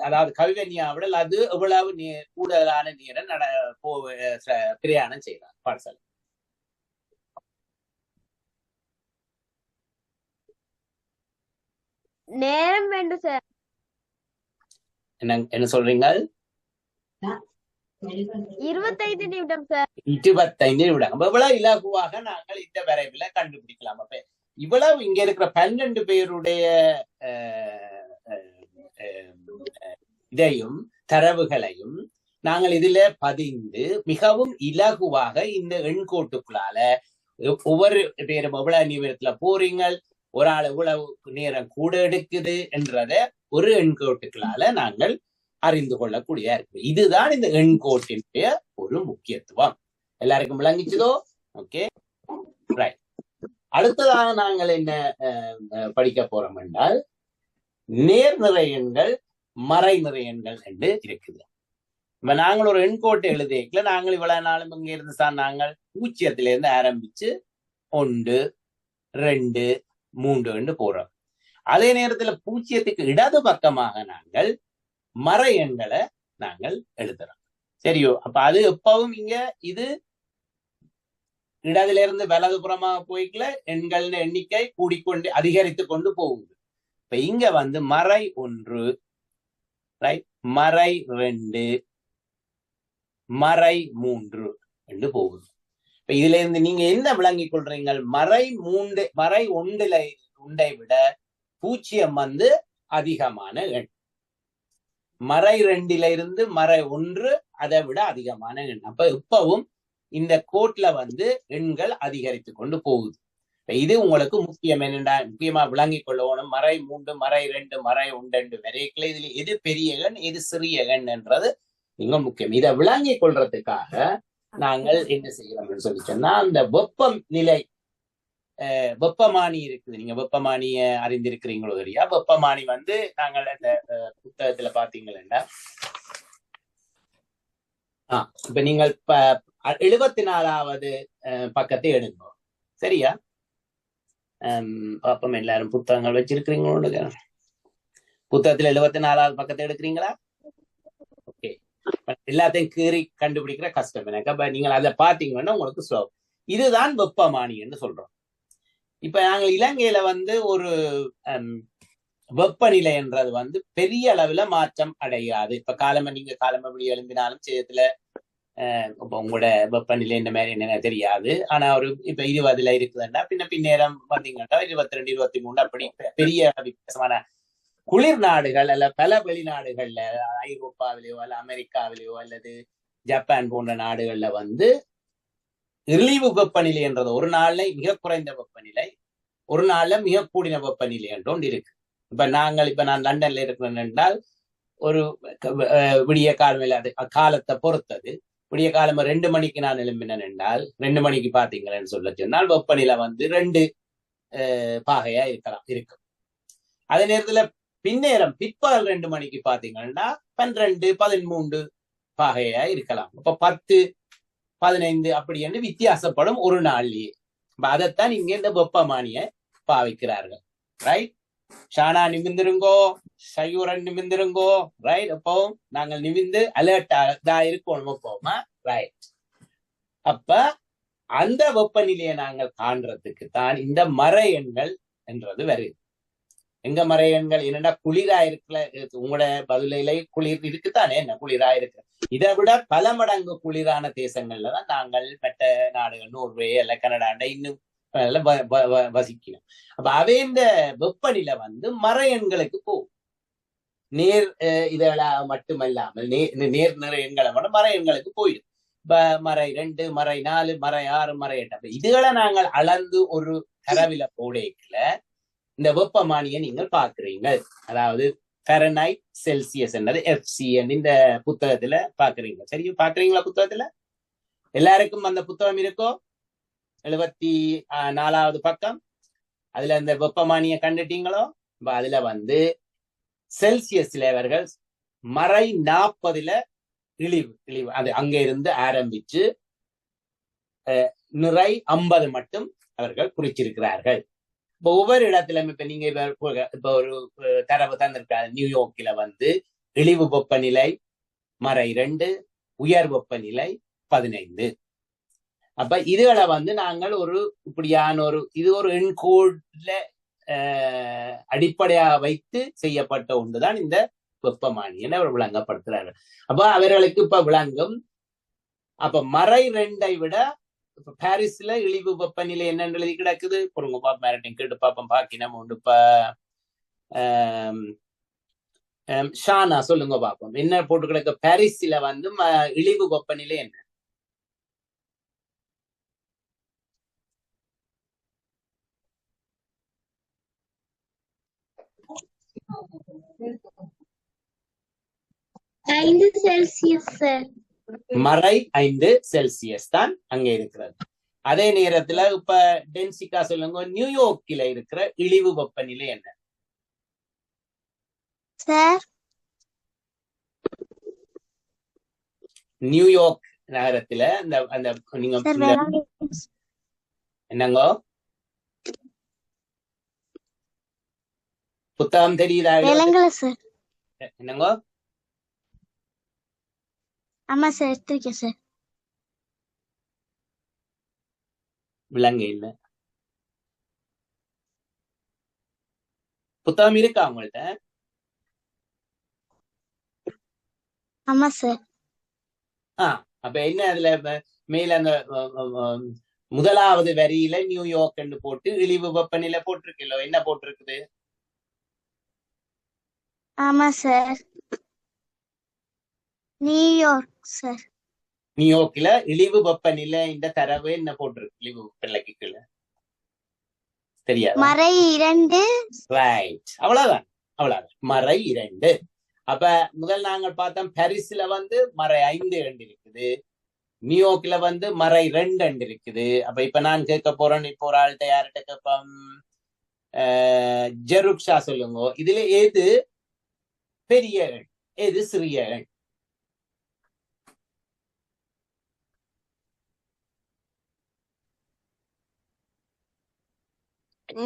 [SPEAKER 1] அதாவது கவிவன்யாவிட லது எவ்வளவு கூடுதலான நேரம் பிரயாணம் செய்யலாம் பாடசாலை?
[SPEAKER 2] நேரம் வேண்டும் சார்.
[SPEAKER 1] என்ன சொல்றீங்க?
[SPEAKER 2] 25 நிமிடம் சார்.
[SPEAKER 1] 25 நிமிடம். இவ்வளவு இலகுவாக நாங்கள் இந்த வரைவுல கண்டுபிடிக்கலாம். அப்ப இவ்வளவு இங்க இருக்கிற 12 பேருடைய இதையும் தரவுகளையும் நாங்கள் இதுல பதிந்து மிகவும் இலகுவாக இந்த எண்கோட்டுக்குள்ளால ஒவ்வொரு பேரும் எவ்வளவு நேரத்துல போறீங்க, ஒரு ஆள் எவ்வளவு நேரம் கூட எடுக்குது என்றத ஒரு எண்கோட்டுக்களால நாங்கள் அறிந்து கொள்ளக்கூடிய இருக்கு. இதுதான் இந்த எண்கோட்டினுடைய ஒரு முக்கியத்துவம். எல்லாருக்கும் விளங்கிச்சதோ? Okay, right. அடுத்ததாக நாங்கள் என்ன படிக்க போறோம் என்றால் நேர்நிறை எண்கள், மறைநிறை எண்கள் என்று இருக்குது. இப்ப நாங்கள் ஒரு எண்கோட்டை எழுதிக்கல, நாங்கள் இவ்வளவு நாளும் இங்க இருந்து நாங்கள் 0 ஆரம்பிச்சு 1, 2, 3 போறோம். அதே நேரத்துல 0க்கு இடது பக்கமாக நாங்கள் மறை எண்களை நாங்கள் எழுதுறோம். சரியோ? அப்ப அது எப்பவும் இங்க இது இடதுல இருந்து வலதுபுறமாக போய்க்கல எண்கள் எண்ணிக்கை கூடிக்கொண்டு அதிகரித்து கொண்டு போகுது. இப்ப இங்க மறை 1, ரைட், மறை 2, மறை 3 என்று போகுது. இப்ப இதுல இருந்து நீங்க என்ன விளங்கிக் கொள்றீங்க? மறை 1 விட 0 அதிகமான எண். மறை 2 இருந்து மறை 1 அதை விட அதிகமான எண். அப்ப இப்பவும் இந்த கோட்ல எண்கள் அதிகரித்து கொண்டு போகுது. இது உங்களுக்கு முக்கியம். என்னென்னா முக்கியமா விளங்கிக் கொள்ளணும். மறை 3, மறை 2, மறை 1 வரைக்கும் இதுல எது பெரிய எண் எது சிறிய எண் என்றது மிக முக்கியம். இதை விளங்கிக் கொள்றதுக்காக நாங்கள் என்ன செய்யறோம்னு சொல்லி சொன்னா அந்த வெப்பம் நிலை வெப்பமானி இருக்குது. நீங்க வெப்பமானிய அறிந்திருக்கிறீங்களோ தெரியா? வெப்பமானி வந்து நாங்கள் அந்த புத்தகத்துல பாத்தீங்கன்னா இப்ப நீங்கள் 74வது பக்கத்தை எடுங்க. சரியா? பாப்போம் எல்லாரும் புத்தகங்கள் வச்சிருக்கிறீங்களோ. புத்தகத்துல 74வது பக்கத்தை எடுக்கிறீங்களா? ஓகே. எல்லாத்தையும் கீறி கண்டுபிடிக்கிற கஷ்டம் எனக்கு. அப்ப நீங்கள் அதை பாத்தீங்கன்னா உங்களுக்கு சுலபம். இதுதான் வெப்பமானி என்று சொல்றோம். இப்ப நாங்கள் இலங்கையில வந்து ஒரு வெப்பநிலை என்றது வந்து பெரிய அளவுல மாற்றம் அடையாது. இப்ப நீங்க காலம இப்படி எழும்பினாலும் சேத்துல இப்ப உங்களோட வெப்பநிலை இந்த மாதிரி என்ன தெரியாது. ஆனா ஒரு இப்ப 20ல இருக்குதுன்னா பின்னேரம் வந்தீங்கன்னா 22, 23 அப்படி பெரிய வித்தியாசமான குளிர் நாடுகள் அல்ல பல வெளிநாடுகள்ல ஐரோப்பாவிலேயோ அல்ல அமெரிக்காவிலேயோ அல்லது ஜப்பான் போன்ற நாடுகள்ல வந்து இழிவு வெப்பநிலை என்றது ஒரு நாள்ல மிக குறைந்த வெப்பநிலை, ஒரு நாள்ல மிக கூடின வெப்பநிலை என்று ஒன்று இருக்கு. இப்ப நான் லண்டன்ல இருக்கிறேன் என்றால் ஒரு விடிய காலம் அது காலத்தை பொறுத்தது. விடிய காலம் 2 மணிக்கு நான் எழும்பினேன் என்றால் 2 மணிக்கு பாத்தீங்களேன்னு சொல்ல சொன்னால் வெப்பநிலை வந்து 2 பாகையா இருக்கும். அதே நேரத்துல பின்னேரம் பிற்பகல் 2 மணிக்கு பாத்தீங்கன்னா 12, 13 பாகையா இருக்கலாம். அப்ப 10, 15 அப்படி என்று வித்தியாசப்படும் ஒரு நாள்லயே. அதைத்தான் இங்க இந்த வெப்பமானிய பாவிக்கிறார்கள். ரைட்? ஷானா நிமிந்திருங்கோ, சயூரன் நிமிந்திருங்கோ. ரைட்? அப்போ நாங்கள் நிமிந்து அலர்ட்டா இருக்கணும் எப்போமா. ரைட்? அப்ப அந்த வெப்பநிலையை நாங்கள் காண்றதுக்கு தான் இந்த மறை எண்கள் என்றது வருது. எங்க மறை எண்கள் என்னன்னா குளிரா இருக்கல. உங்களோட பதிலை குளிர் இருக்குதானே, என்ன குளிரா இருக்கு. இதை விட பல மடங்கு குளிரான தேசங்கள்ல தான் நாங்கள் மற்ற நாடுகள் நோர்வே அல்ல கனடாண்ட இன்னும் வசிக்கணும். அப்ப அவை இந்த வெப்பநிலை வந்து மறை எண்களுக்கு போகும். நேர் இதழ மட்டுமல்லாமல் நேர் நிற எண்களை மட்டும் மறை எண்களுக்கு போயிடும். மறை 2, மறை 4, மறை 6, மறை 8 அப்ப இதுகளை நாங்கள் அளந்து ஒரு தரவில போடேக்கல இந்த வெப்பமானியை நீங்கள் பாக்குறீங்க. அதாவது ஃபாரன்ஹைட் செல்சியஸ் என்றது FCN இந்த புத்தகத்துல பாக்குறீங்க. சரியா? பாக்குறீங்களா புத்தகத்துல? எல்லாருக்கும் அந்த புத்தகம் இருக்கோ? 74வது பக்கம். அதுல இந்த வெப்பமானியை கண்டுட்டீங்களோ? அதுல வந்து செல்சியஸ்ல அவர்கள் மறை 40ல இழிவு அது அங்க இருந்து ஆரம்பிச்சு நிறை 50 மட்டும் அவர்கள் குறிச்சிருக்கிறார்கள். இப்ப ஒவ்வொரு இடத்திலும் இப்ப நீங்க இப்ப ஒரு தரவு தந்திருக்காரு. நியூயார்க்ல வந்து இழிவு வெப்பநிலை மறை 2, உயர் வெப்பநிலை 15. அப்ப இதுகளை வந்து நாங்கள் ஒரு இப்படியான இது ஒரு எண்கோட்ல அடிப்படையாக வைத்து செய்யப்பட்ட ஒன்றுதான் இந்த வெப்பமானியை அவர் விளங்கப்படுத்துறாரு. அப்ப அவர்களுக்கு இப்ப விளங்கும். அப்ப மறை 2ஐ விட இப்ப பாரிஸ்ல இழிவு வெப்பநிலை என்னன்னு எழுதி கிடக்குது. பொருங்க பாப்போம், கேட்டு பாப்போம். பாக்கினம் உண்டு. இப்ப ஷானா சொல்லுங்க பாப்போம், என்ன போட்டு கிடக்கு பாரிஸ்ல வந்து இழிவு வெப்பநிலை என்ன? மறை 5 செல்சியஸ் தான் அங்க இருக்கிறது. அதே நேரத்துல இப்ப டென்சிகா சொல்லுங்க, நியூயார்க்ல இருக்கிற இழிவு வெப்பநிலை என்ன? நியூயார்க் நகரத்துல அந்த நீங்க என்னங்கோ புத்தகம் தெரியுதா? என்னங்கோ?
[SPEAKER 2] ஆமா சார், எடுத்துருக்கேன் சார்.
[SPEAKER 1] விலங்கு இல்ல. புத்தகம் இருக்கா உங்கள்ட்ட?
[SPEAKER 2] ஆமா சார்.
[SPEAKER 1] அப்ப என்ன அதுல மேல அந்த முதலாவது வரியில நியூயார்க் போட்டு இழிவு வெப்பநிலை போட்டிருக்கீங்களோ, என்ன போட்டிருக்குது?
[SPEAKER 2] ஆமா சார், நியூயார்க் சார்.
[SPEAKER 1] நியூயார்க்ல இழிவு வெப்பநிலை இந்த தரவு என்ன போட்டிருக்கு? இழிவு வெப்பநிலைக்கு கீழே தெரியாது.
[SPEAKER 2] மறை 2.
[SPEAKER 1] ரைட், அவ்வளவுதான். மறை 2. அப்ப முதல் நாங்கள் பார்த்தோம் பாரிஸ்ல வந்து மறை 5 இருக்குது. நியூயார்க்ல வந்து மறை 2 இருக்குது. அப்ப இப்ப நான் கேட்க போறேன், இப்போ ஒரு ஆள்கிட்ட யார்கிட்ட கேட்போம், ஜெருக்ஷா சொல்லுங்க, இதுல எது பெரிய எண், எது சிறிய எண்?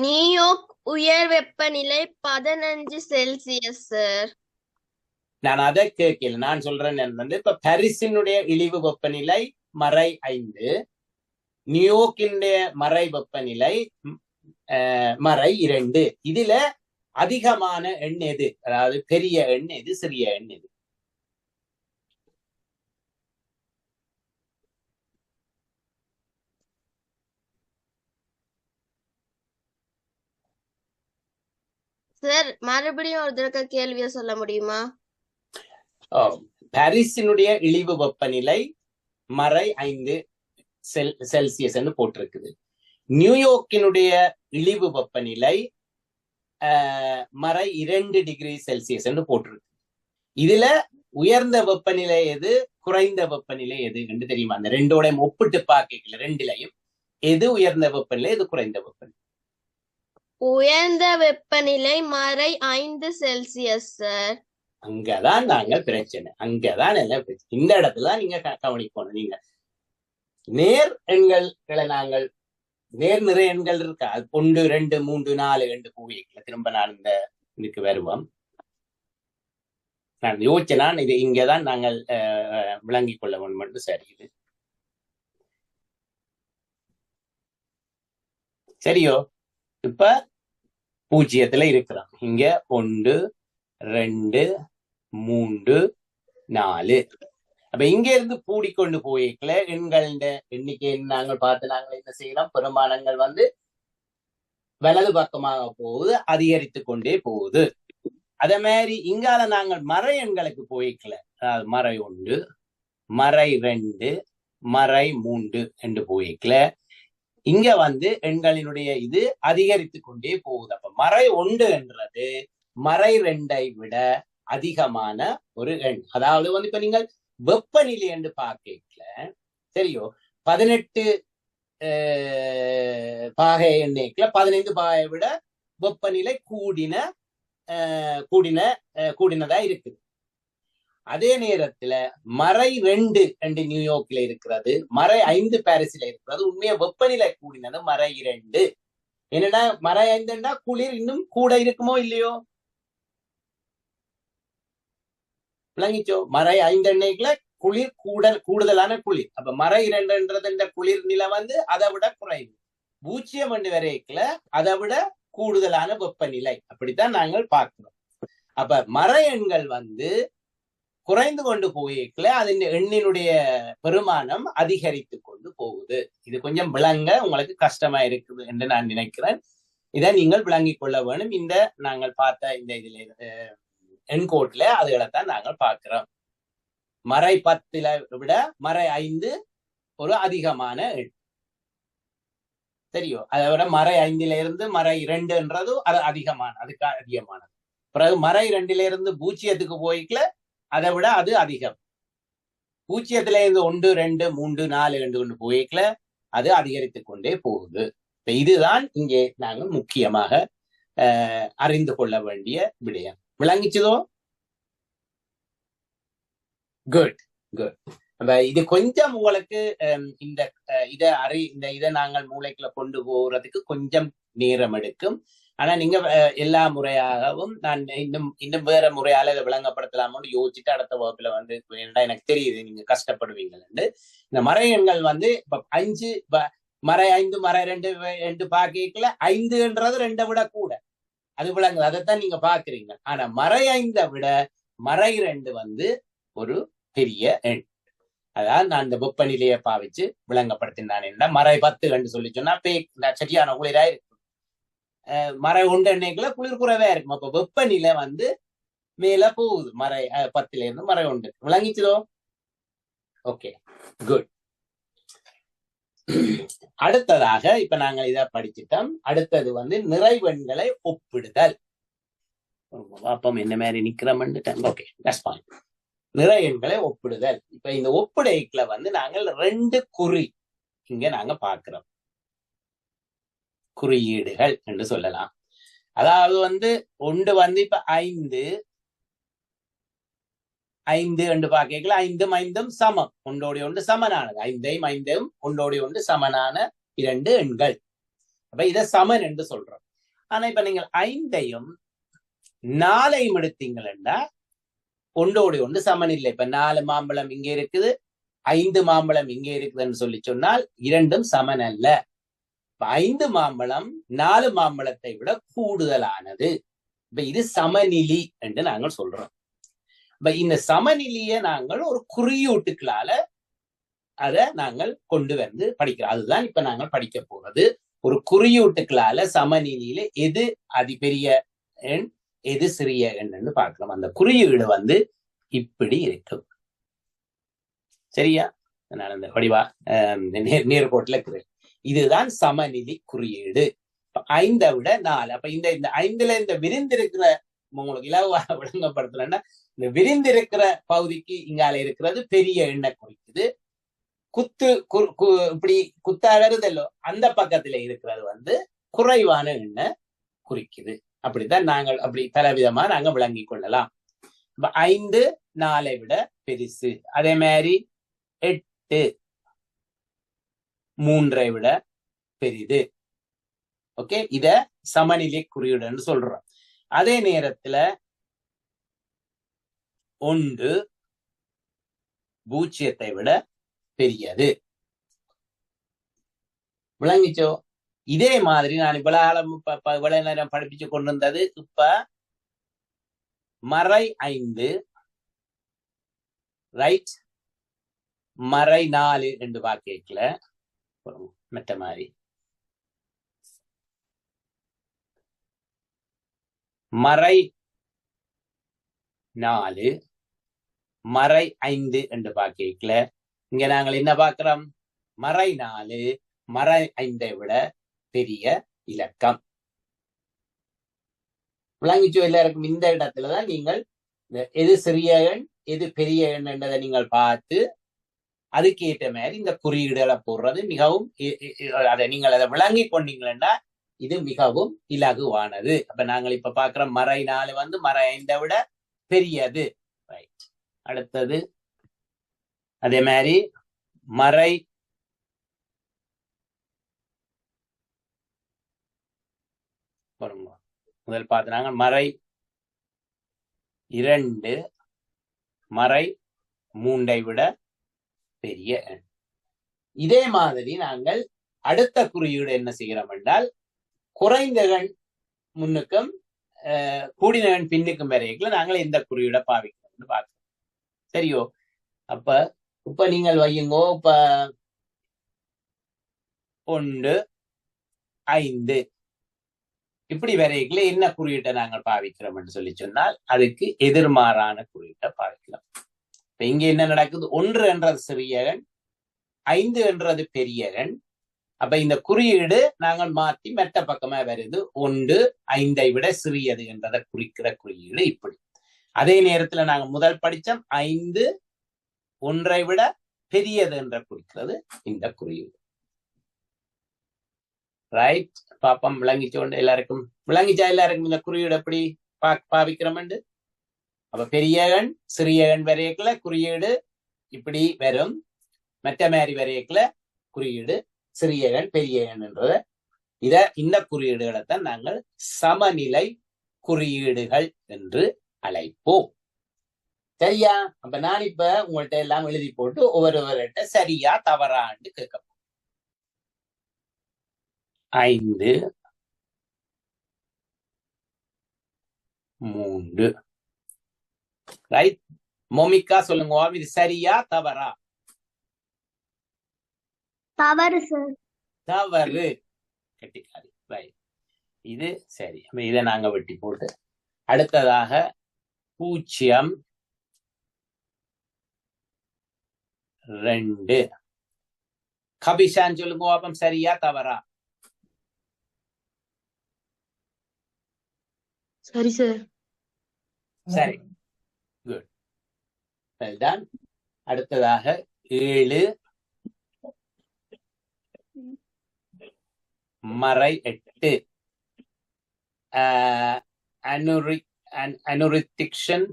[SPEAKER 3] நியூயார்க் உயர் வெப்பநிலை 15 செல்சியஸ் சார்.
[SPEAKER 1] நான் அதை கேட்கல, நான் சொல்றேன் வந்து இப்ப பாரிஸினுடைய இழிவு வெப்பநிலை மறை 5, நியூயார்க்கினுடைய மறை வெப்பநிலை மறை 2. இதுல அதிகமான எண் எது, அதாவது பெரிய எண் எது, சிறிய எண் எது?
[SPEAKER 3] சார் மறுபடியும் ஒரு தடவை கேள்வியை சொல்ல முடியுமா?
[SPEAKER 1] பாரிஸினுடைய இழிவு வெப்பநிலை மறை 5 செல்சியஸ் போட்டிருக்குது. நியூயார்க்கினுடைய இழிவு வெப்பநிலை மறை 2 டிகிரி செல்சியஸ் போட்டிருக்கு. இதுல உயர்ந்த வெப்பநிலை எது, குறைந்த வெப்பநிலை எது என்று தெரியுமா? அந்த ரெண்டோட ஒப்பிட்டு பார்க்கல, ரெண்டுலையும் எது உயர்ந்த வெப்பநிலை, எது குறைந்த வெப்பநிலை?
[SPEAKER 3] உயர்ந்த வெப்பநிலை மறை 5 செல்சியஸ் சார்.
[SPEAKER 1] அங்கதான் நாங்கள் பிரச்சனை, அங்கதான் எல்லாம் பிரச்சனை. இந்த இடத்துல நீங்க கவனிக்கணும். நீங்க நேர் எண்களை நாங்கள் நேர் நிறைய எண்கள் இருக்கா, 1 2 3 4 என்று கூவிக்கல. திரும்ப நான் இந்த இதுக்கு வருவோம். நான் யோசிச்சேன், இது இங்கதான் நாங்கள் விளங்கிக் கொள்ள வேண்டும் என்று. சரி, இது சரியோ? இப்ப 0 இருக்கிறோம். இங்க 1 2 3 4. அப்ப இங்க இருந்து கூடிக்கொண்டு போய்க்கல எண்கள எண்ணிக்கை நாங்கள் பார்த்து நாங்கள் என்ன செய்யலாம், பெருமானங்கள் வந்து வலது பக்கமாக போகுது, அதிகரித்து கொண்டே போகுது. அதே மாதிரி இங்கால நாங்கள் மறை எண்களுக்கு போய்க்கல, அதாவது மறை 1 மறை 2 மறை 3 என்று போய்க்கல. இங்க வந்து எண்களினுடைய இது அதிகரித்து கொண்டே போகுது. அப்ப மறை 1 என்றது மறை 2ஐ விட அதிகமான ஒரு எண். அதாவது வந்து இப்ப நீங்கள் வெப்பநிலை என்று பார்க்கல, சரியோ, 18 பாகை எண்ணெய்க்குல 15 பாகையை விட வெப்பநிலை கூடினதா இருக்குது. அதே நேரத்துல மறை 2 என்று நியூயார்க்ல இருக்கிறது, மறை 5 பாரிஸ்ல இருக்கிறது. உண்மையா வெப்பநிலை கூடினது மறை 2. என்னடா மறை 5 குளிர் இன்னும் கூட இருக்குமோ இல்லையோ? விளங்கிச்சோ? மறை 5 எண்ணெய்க்குல குளிர் கூடுதலான குளிர். அப்ப மறை 2ன்றது இந்த குளிர் நிலை வந்து அதை விட குறைவு. 0 வரைக்குல அதை விட கூடுதலான வெப்பநிலை. அப்படித்தான் நாங்கள் பார்க்கிறோம். அப்ப மறை எண்கள் வந்து குறைந்து கொண்டு போய்க்கல அதன் எண்ணினுடைய பெருமானம் அதிகரித்து கொண்டு போகுது. இது கொஞ்சம் விளங்க உங்களுக்கு கஷ்டமா இருக்குது என்று நான் நினைக்கிறேன். இதை நீங்கள் விளங்கிக் கொள்ள வேணும். இந்த நாங்கள் பார்த்த இந்த இதுல எண்கோட்ல அதுகளைத்தான் நாங்கள் பார்க்கிறோம். மறை 10 விட மறை 5 ஒரு அதிகமான எண், தெரியும். அதை விட மறை 5 இருந்து மறை 2ன்றது அது அதுக்கு அதிகமானது. பிறகு மறை 2 இருந்து 0க்கு போய்க்கல அதை விட அது அதிகம். 0 இருந்து 1 2 3 4 கொண்டு போய்க்கல அது அதிகரித்து கொண்டே போகுது. இதுதான் இங்கே நாங்கள் முக்கியமாக அறிந்து கொள்ள வேண்டிய விடயம். விளங்கிச்சதோ? Good good. இது கொஞ்சம் உங்களுக்கு இந்த இதை நாங்கள் மூளைக்குள்ள கொண்டு போறதுக்கு கொஞ்சம் நேரம் எடுக்கும். ஆனா நீங்க எல்லா முறையாகவும் நான் இன்னும் வேற முறையால இதை விளங்கப்படுத்தலாமோன்னு யோசிச்சுட்டு அடுத்த வகுப்புல வந்து எனக்கு தெரியுது நீங்க கஷ்டப்படுவீங்கன்னு. இந்த மறை எண்கள் வந்து இப்ப 5 மறை 5 மறை 2 பாக்கல 5ன்றது 2 விட கூட அது விளங்குது. அதைத்தான் நீங்க பாக்குறீங்க. ஆனா மறை 5 விட மறை 2 வந்து ஒரு பெரிய எண். அதாவது நான் இந்த வெப்பநிலையை பாவிச்சு விளங்கப்படுத்தினான். மறை 10 சொல்லி சொன்னா சரியான குளிரா இருக்கும். மறை 1 எண்ணெய்க்குள்ள குளிர் குறைவா இருக்கும். அப்ப வெப்பநிலை வந்து மேல போகுது மறை 10 இருந்து மறை 1. விளங்கிச்சதோ? Okay, good. அடுத்ததாக இப்ப நாங்கள் இதை படிச்சுட்டோம். அடுத்தது வந்து நிறைவெண்களை ஒப்பிடுதல். அப்பம் என்ன மாதிரி நிக்கிறோம். Okay, that's fine. நிற எண்களை ஒப்பிடுதல். இப்ப இந்த ஒப்பிடைக்குல வந்து நாங்கள் 2 குறி இங்க நாங்க பார்க்கிறோம், குறியீடுகள் என்று சொல்லலாம். அதாவது வந்து ஒன்று வந்து இப்ப 5 என்று பார்க்கல, 5 5 சமம், ஒன்றோடு ஒன்று சமனானது. 5 5 ஒன்றோடு ஒன்று சமனான 2 எண்கள். அப்ப இதை சமன் என்று சொல்றோம். ஆனா இப்ப நீங்கள் 5 4 எடுத்தீங்கன்னா ஒன்றோடு ஒன்று சமன் இல்லை. இப்ப 4 மாம்பழம் இங்கே இருக்குது, 5 மாம்பழம் இங்கே இருக்குதுன்னு சொல்லி சொன்னால் இரண்டும் சமன் அல்ல. 5 மாம்பழம் 4 மாம்பழத்தை விட கூடுதலானது. இப்ப இது சமநிலி என்று நாங்கள் சொல்றோம். இப்ப இந்த சமநிலியை நாங்கள் ஒரு குறியீட்டுக்களால அதை நாங்கள் கொண்டு வந்து படிக்கிறோம். அதுதான் இப்ப நாங்கள் படிக்க போறது. ஒரு குறியீட்டுக்களால சமநிலையில எது பெரிய எண், எது சிறிய எண்ணு பார்க்கலாம். அந்த குறியீடு வந்து இப்படி இருக்கும். சரியா? நான் அந்த வடிவா நேர்கோட்டில் இருக்கிறேன். இதுதான் சமநிலை குறியீடு. 5 விட 4. அப்ப இந்த 5ல இந்த விரிந்திருக்கிற, உங்களுக்கு இலவா விளங்கப்படுத்தலன்னா, இந்த விரிந்திருக்கிற பகுதிக்கு இங்கால இருக்கிறது பெரிய எண்ணை குறிக்குது. இப்படி குத்தா வருதல்லோ, அந்த பக்கத்துல இருக்கிறது வந்து குறைவான எண்ணை குறிக்குது. அப்படித்தான் நாங்கள் அப்படி பலவிதமா நாங்க விளங்கி கொள்ளலாம். 5 4 விட பெருசு. அதே மாதிரி 8 3 விட பெரிது. ஓகே, இத சமநிலை குறியீடுன்னு சொல்றோம். அதே நேரத்துல 1 0 விட பெரியது. விளங்கிச்சோ? இதே மாதிரி நான் இவ்வளவு நேரம் படிப்பிச்சு கொண்டிருந்தது. இப்ப மறை 5 ரைட், மறை 4 ரெண்டு வாக்கியத்துல மற்ற மாதிரி மறை 4 மறை 5 என்று வாக்கியத்துல இங்க நாங்கள் என்ன பார்க்கிறோம்? மறை 4 மறை 5 விட பெரிய இலக்கம். விளங்கிச்சோ எல்லாருக்கும்? இந்த இடத்துலதான் நீங்கள் எது சிறிய எண் எது பெரிய எண் என்றதை நீங்கள் பார்த்து அதுக்கு ஏற்ற மாதிரி இந்த குறியீடுகளை போடுறது மிகவும் நீங்கள் அதை விளங்கி கொண்டீங்கன்னா இது மிகவும் இலகுவானது. அப்ப நாங்கள் இப்ப பார்க்கிற மறை 4 வந்து மறை 5 விட பெரியது. ரைட். அடுத்தது அதே மாதிரி மறை முதல் பார்த்தாங்க மறை 2 மறை 3 விட பெரிய எண். இதே மாதிரி நாங்கள் அடுத்த குறியீடு என்ன செய்கிறோம் என்றால், குறைந்த எண் முன்னுக்கும் கூடின எண் பின்னுக்கும் வரைக்கும் நாங்கள் இந்த குறியீடை பாவிக்கணும்னு பார்க்கிறோம். சரியோ? அப்ப இப்ப நீங்கள் வையுங்கோ, இப்ப 1 5 இப்படி வரைக்குள்ள என்ன குறியீட்டை நாங்கள் பாவிக்கிறோம் என்று சொல்லி சொன்னால் அதுக்கு எதிர்மாறான குறியீட்டை பாவிக்கலாம். இப்ப இங்க என்ன நடக்குது? 1 என்றது சிறிய எண், 5 என்றது பெரிய எண். அப்ப இந்த குறியீடு நாங்கள் மாற்றி மெட்ட பக்கமா வருது. 1 5 விட சிறியது என்றதை குறிக்கிற குறியீடு இப்படி. அதே நேரத்துல நாங்க முதல் படிச்சோம் 5 1 விட பெரியது என்ற குறிக்கிறது இந்த குறியீடு. ரைட். பாப்பம் விளங்கிச்சோண்டு எல்லாருக்கும் விளங்கிச்சா? எல்லாருக்கும் இந்த குறியீடு எப்படி பாவிக்கிறோம்? அப்ப பெரிய எண் சிறிய எண் வரையக்குல குறியீடு இப்படி வரும், மற்ற மாதிரி வரையக்குல குறியீடு சிறிய எண் பெரிய எண் என்றத இந்த குறியீடுகளைத்தான் நாங்கள் சமநிலை குறியீடுகள் என்று அழைப்போம். சரியா? அப்ப நான் இப்ப உங்கள்கிட்ட எல்லாம் எழுதி போட்டு ஒவ்வொருவர்கிட்ட சரியா தவறான்னு கேட்க 5 3 ரைட். மோமிகா சொல்லுங்க, இது சரியா தவறா?
[SPEAKER 2] தவறு சார்.
[SPEAKER 1] தவறு. கட்டிக்காரி. ரைட். இது சரி. இதை நாங்க வெட்டி போட்டு அடுத்ததாக 0 2 கபிஷான் சொல்லுங்க, அப்பம் சரியா தவறா?
[SPEAKER 3] சரி சார்.
[SPEAKER 1] சரி, குட். வெல்தான். அடுத்ததாக 7 மறை 8 அனுரித்திக்ஷன்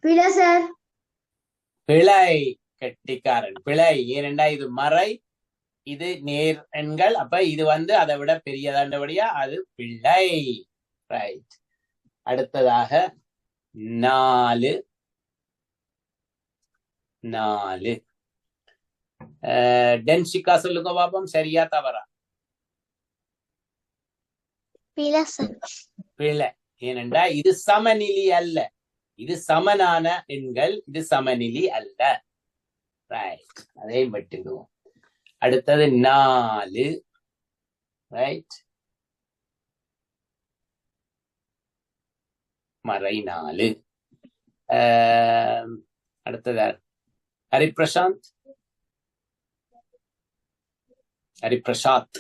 [SPEAKER 2] பிழை சார்.
[SPEAKER 1] பிழை. கெட்டிக்காரன். பிழை. ஏனென்றா இது மறை, இது நேர் எண்கள். அப்ப இது வந்து அதை விட பெரியதாண்டபடியா அது பிழை. ரைட். அடுத்ததாக 4 டென்சிகா சொல்லுங்க பாப்போம், சரியா தவறா?
[SPEAKER 2] பிழை சார்.
[SPEAKER 1] பிழை. ஏனென்றா இது சமநிலை அல்ல, இது சமனான எண்கள், இது சமநிலை அல்ல. ரைட். அதையும் விட்டுடுவோம். அடுத்தது 4. ரைட். மறை 4. அடுத்தது ஹரிபிரசாந்த். ஹரிபிரசாத்.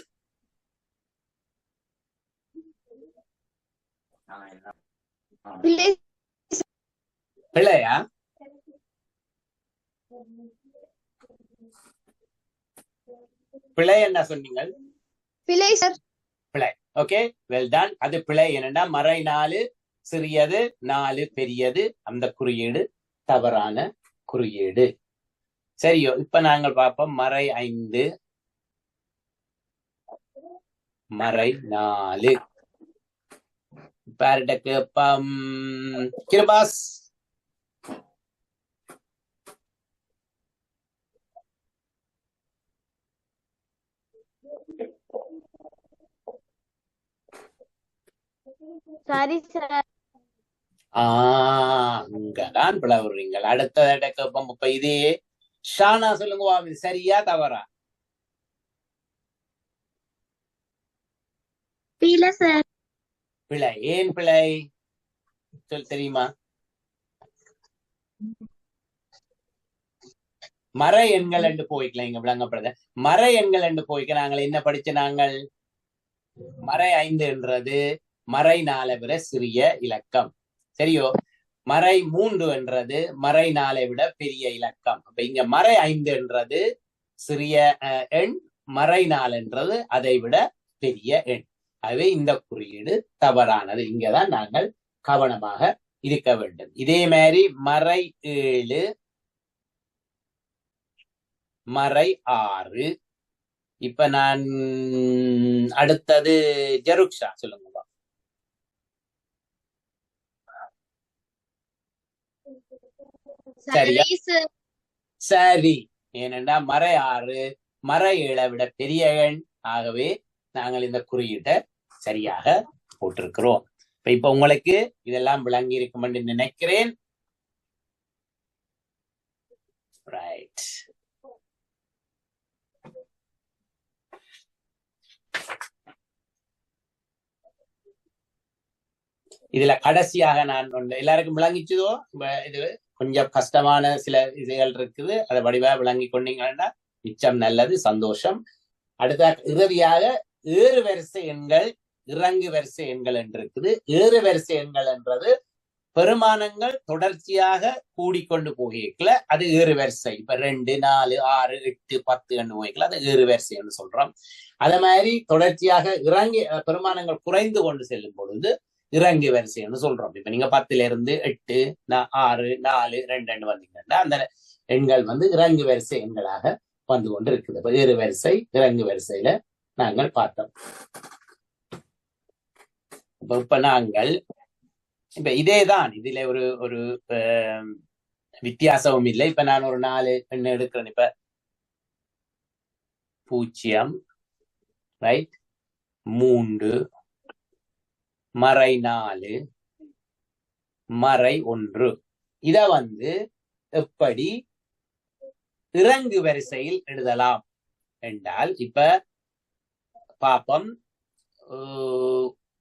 [SPEAKER 2] பிழை.
[SPEAKER 1] பிழையா? பிழை என்ன சொன்னீங்க?
[SPEAKER 2] பிழை சார்.
[SPEAKER 1] பிழை. Okay, well done. அது பிழை. என்னன்னா மறை 4 சிறியது, 4 பெரியது. அந்த குறியீடு தவறான குறியீடு. சரியோ? இப்ப நாங்கள் பார்ப்போம் மறை 5 மறை 4. பாருட கேப்பம் கிருபாஸ்.
[SPEAKER 2] சரி சார்.
[SPEAKER 1] அங்கதான் பிளவுறீங்கள். அடுத்த கேப்பம். இப்ப இதே ஷானா சொல்லுங்க, இது சரியா தவறா?
[SPEAKER 2] பிழை சார்.
[SPEAKER 1] பிழை. ஏன் பிழை சொல் தெரியுமா? மறை எண்கள் என்று போய்க்கலாம். இங்க விளங்கப்படுது மறை எண்கள் என்று போய்க்க நாங்கள் என்ன படிச்ச? நாங்கள் மறை 5 என்றது மறை 4 விட சிறிய இலக்கம். சரியோ? மறை 3 என்றது மறை 4 விட பெரிய இலக்கம். அப்ப இங்க மறை 5 என்றது சிறிய எண், மறை 4 என்றது அதை விட பெரிய எண். ஆகவே இந்த குறியீடு தவறானது. இங்கதான் நாங்கள் கவனமாக இருக்க வேண்டும். இதே மாதிரி மறை 7 மறை 6. இப்ப நான் அடுத்தது ஜருக்ஷா சொல்லுங்க. சரியா? சரி. ஏனென்றா மறை 6 மறை 7 விட பெரிய எண். ஆகவே நாங்கள் இந்த குறியீட்டை சரியாக போட்டிருக்கிறோம். இப்ப உங்களுக்கு இதெல்லாம் விளங்கி இருக்கும் என்று நினைக்கிறேன். ரைட். இதுல கடைசியாக நான் எல்லாருக்கும் விளங்கிச்சதோ? இது கொஞ்சம் கஷ்டமான சில இதுகள் இருக்குது, அதை வடிவா விளங்கி கொண்டீங்கன்னா மிச்சம் நல்லது, சந்தோஷம். அடுத்த இறுதியாக ஏறு வரிசை எண்கள், இறங்கு வரிசை எண்கள் என்று இருக்குது. ஏறு வரிசை எண்கள் என்றது பெருமானங்கள் தொடர்ச்சியாக கூடிக்கொண்டு போகல, அது ஏறு வரிசை. இப்ப 2, 4, 6, 8, 10 என்று போய்க்கல, அது ஏறு வரிசை என்று சொல்றோம். அதே மாதிரி தொடர்ச்சியாக இறங்கி பெருமானங்கள் குறைந்து கொண்டு செல்லும் பொழுது இறங்கு வரிசைன்னு சொல்றோம். இப்ப நீங்க 10ல இருந்து 8, 6, 4, 2 வந்தீங்கன்னா அந்த எண்கள் வந்து இறங்கு வரிசை எண்களாக வந்து கொண்டு இருக்குது. இப்ப ஏறு வரிசை இறங்கு வரிசையில நாங்கள் பார்த்தோம். இப்ப நாங்கள் இப்ப இதேதான், இதுல ஒரு ஒரு வித்தியாசமும் இல்லை. இப்ப நான் ஒரு 4 எண்ணை எடுக்கிறேன். இப்ப 0, ரைட், 3, மறை 4, மறை 1. இத வந்து எப்படி இறங்கு வரிசையில் எழுதலாம் என்றால், இப்ப பாப்பம்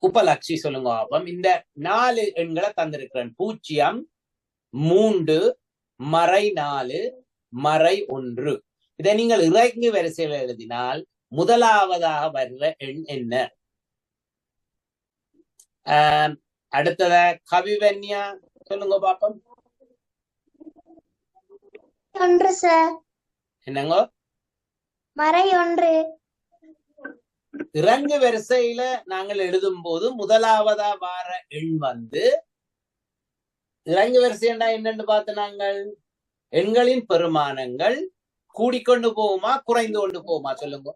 [SPEAKER 1] உபலட்சி சொல்லுங்க பாப்பம். இந்த 4 எண்களை தந்திருக்கிறேன். 0, 3, மறை 4, மறை 1. இதை நீங்கள் இறங்கு வரிசையில் எழுதினால் முதலாவதாக வர்ற எண் என்ன? அடுத்தத கவிவன்யா சொல்லுங்க பாப்போம்.
[SPEAKER 2] ஒன்று சார்.
[SPEAKER 1] என்னங்கோ?
[SPEAKER 2] மறை ஒன்று.
[SPEAKER 1] இறங்கு வரிசையில நாங்கள் எழுதும் போது முதலாவதா வார எண் வந்து இறங்கு வரிசைண்டா என்னன்னு பார்த்து நாங்கள் எண்களின் பெருமானங்கள் கூடிக்கொண்டு போகுமா குறைந்து கொண்டு போகுமா சொல்லுங்க.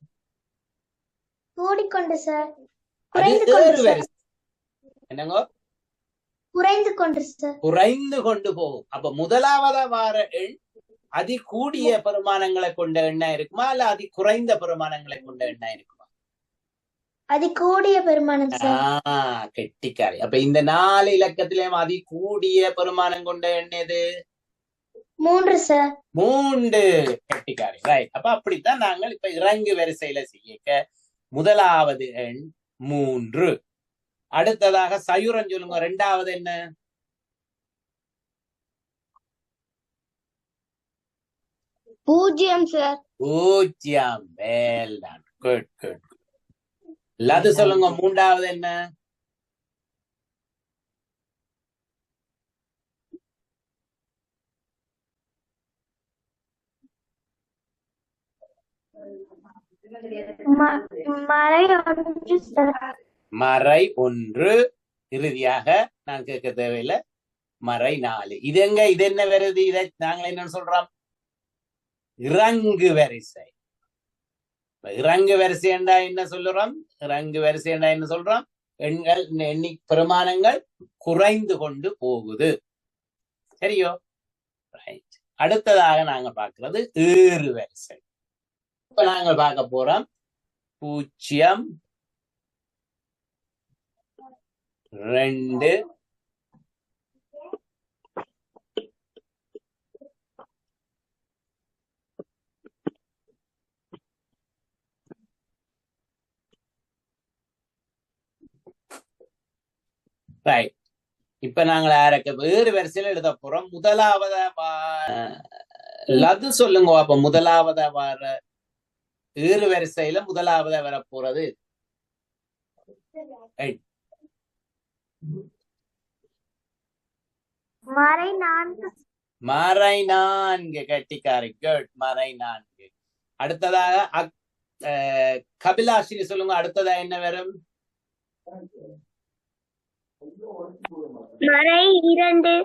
[SPEAKER 2] கூடிக்கொண்டு சார்.
[SPEAKER 1] அது
[SPEAKER 2] குறைந்து கொண்டு
[SPEAKER 1] ஏறு
[SPEAKER 2] சார்.
[SPEAKER 1] வரிசை. என்னங்கோ?
[SPEAKER 2] குறைந்து கொண்டு சார்.
[SPEAKER 1] குறைந்து கொண்டு போகும். அப்ப முதலாவதா வார எண் அதி கூடிய பெருமானங்களை கொண்ட எண்ணா இருக்குமா இல்ல அதி குறைந்த பெருமானங்களை கொண்ட எண்ணா இருக்குமா?
[SPEAKER 2] அது கூடிய பெருமானம் சார்.
[SPEAKER 1] கெட்டிக்காரி. அப்ப இந்த 4 இலக்கத்திலேயும் அதி கூடிய பெருமானம் கொண்ட எண் எது?
[SPEAKER 2] 3 சார்.
[SPEAKER 1] 3. கெட்டிக்காரி. ரைட். அப்ப அப்படித்தான் நாங்கள் இப்ப இறங்கு வரிசையில செய்ய முதலாவது எண் 3. அடுத்ததாக சயுரன் சொல்லுங்க. 2வது என்ன?
[SPEAKER 2] 0 sir.
[SPEAKER 1] 0. Well done. Good, good. லது சொல்லுங்க. 3வது என்ன?
[SPEAKER 2] மறை ஒன்று சார்.
[SPEAKER 1] மறை 1. இறுதியாக நான் கேட்க தேவையில்லை. மறை 4. இது எங்க? இது என்ன வருது? இதை நாங்கள் என்னன்னு சொல்றோம்? இறங்கு வரிசை. இறங்கு வரிசை என்றா என்ன சொல்லுறோம்? இறங்கு வரிசை என்றா என்ன சொல்றோம்? எண்கள் பெருமானங்கள் குறைந்து கொண்டு போகுது. சரியோ? ரைட். அடுத்ததாக நாங்க பார்க்கிறது ஏறு வரிசை. இப்ப நாங்கள் பார்க்க போறோம் 0, 2, 5. இப்ப நாங்கள் யாருக்கு வேறு வரிசையில எழுத போறோம். முதலாவதா லது சொல்லுங்க. அப்ப முதலாவதா வார ஏறு வரிசையில முதலாவதா வர போறது
[SPEAKER 2] மறை 4.
[SPEAKER 1] மறை 4. கட்டிக்காரி. குட். மறை 4. அடுத்ததாக கபிலாஷினி சொல்லுங்க. அடுத்ததா என்ன வரும்?
[SPEAKER 2] மறை 2.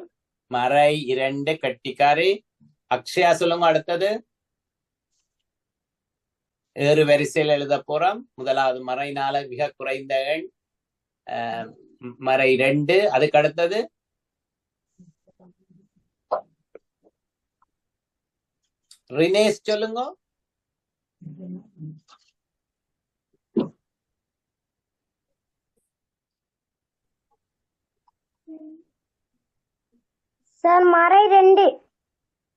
[SPEAKER 1] மறை 2. கட்டிக்காரி. அக்ஷயா சொல்லுங்க. அடுத்தது ஏறு வரிசையில் எழுத போறோம். முதலாவது மறை 4 மிக குறைந்த எண். மறை 2. அதுக்கு அடுத்தது ரினேஷ் சொல்லுங்க.
[SPEAKER 2] சார் மறை 2.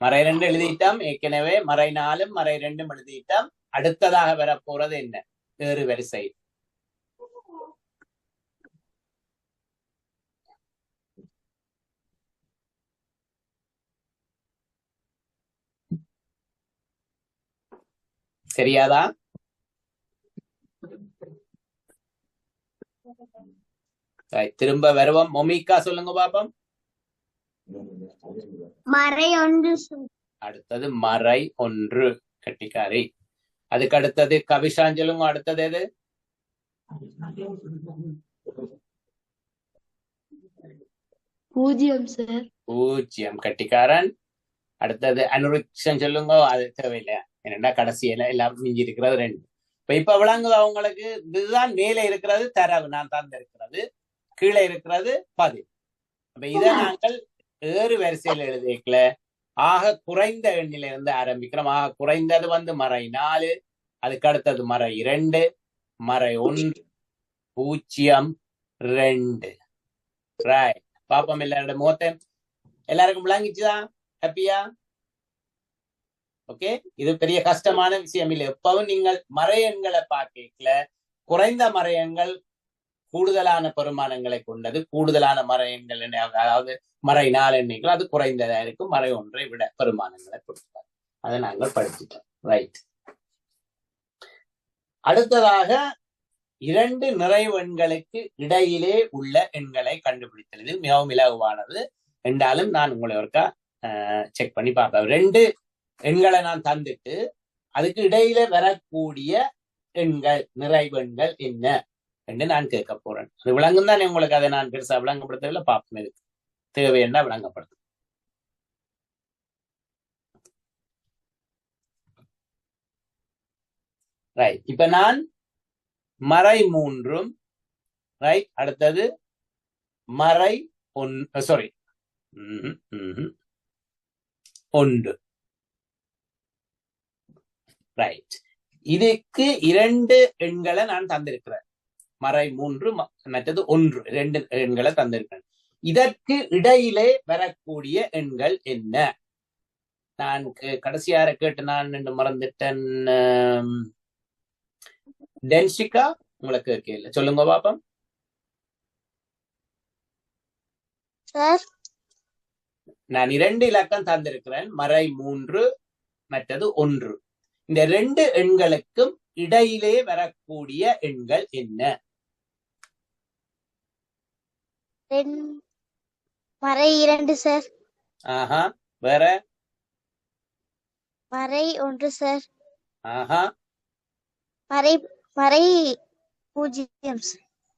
[SPEAKER 1] மறை 2 எழுதிட்டோம் ஏற்கனவே. மறை 4 மறை 2 எழுதிட்டோம். அடுத்ததாக வர போறது என்ன? ஏறு வரிசை. சரியாதா? திரும்ப வருவோம். மொமிகா சொல்லுங்க பாப்போம்.
[SPEAKER 2] மறை 1.
[SPEAKER 1] அடுத்தது மறை 1. கட்டிக்காரி. அதுக்கு அடுத்தது கவிஷான் சொல்லுங்க. அடுத்தது எது?
[SPEAKER 2] 0 சார்.
[SPEAKER 1] 0. கட்டிக்காரன். அடுத்தது அனுரிக்ஷன் சொல்லுங்க. அது தேவையில்லையா? என்னடா கடைசியில எல்லாம் மிஞ்சி இருக்கிறது 2. இப்ப விளங்குது அவங்களுக்கு. இதுதான் மேலே இருக்கிறது தரவு நான் தந்திருக்கிறது, கீழே இருக்கிறது பதில். அப்ப இதை நாங்கள் ஏறு வரிசையில் எழுதிக்கல. ஆக குறைந்த எண்ணில இருந்து ஆரம்பிக்கிறோம். ஆக குறைந்தது வந்து மறை 4. அதுக்கு அடுத்தது மறை 2, மறை 1, 0, 2. ரைட். பாப்போம் எல்லாரோட முகத்தை. எல்லாருக்கும் விளங்கிச்சுதான்? ஹாப்பியா? ஓகே. இது பெரிய கஷ்டமான விஷயம் இல்லை. எப்பவும் நீங்கள் மறை எண்களை பார்க்கல, குறைந்த மறை எண்கள் கூடுதலான பெருமானங்களை கொண்டது. கூடுதலான மறை எண்கள் என்ன? அதாவது மறை 4 எண்ணிகள் அது குறைந்ததா இருக்கும். மறை 1 விட பெருமானங்களை கொடுப்பார். அதை நாங்கள் படிச்சுட்டோம். ரைட். அடுத்ததாக இரண்டு நிறைவு எண்களுக்கு இடையிலே உள்ள எண்களை கண்டுபிடித்தல். இது மிகவும் இலகுவானது என்றாலும் நான் உங்களை ஒருக்கா செக் பண்ணி பார்ப்பேன். ரெண்டு எண்களை நான் தந்துட்டு அதுக்கு இடையில வரக்கூடிய எண்கள் நிறைவு எண்கள் என்ன என்று நான் கேட்க போறேன். அது விளங்கும் தானே உங்களுக்கு? அதை நான் பெருசா விளங்கப்படுத்தவில்லை, பார்ப்போம் இதுக்கு தேவை என்ன விளங்கப்படுத்தும். ரைட், இப்ப நான் மறை 3 ரைட், அடுத்தது மறை 1 ரைட். இதுக்கு இரண்டு எண்களை நான் தந்திருக்கிறேன். மறை 3 மற்றது 1, 2 எண்களை தந்திருக்கிறேன். இதற்கு இடையிலே வரக்கூடிய எண்கள் என்ன? நான் கடைசியார கேட்டு நான் மறந்துட்டேன். டென்சிகா, உங்களுக்கு கேள்வி சொல்லுங்க பாப்போம். நான் 2 இலக்கம் தந்திருக்கிறேன், மறை 3 மற்றது 1. இந்த 2 எண்களுக்கும் இடையிலே வரக்கூடிய எண்கள் என்ன?
[SPEAKER 2] மறை 2 சார்.
[SPEAKER 1] ஆஹா, வேற?
[SPEAKER 2] மறை 1 சார்.
[SPEAKER 1] ஆஹா,
[SPEAKER 2] மறை 0.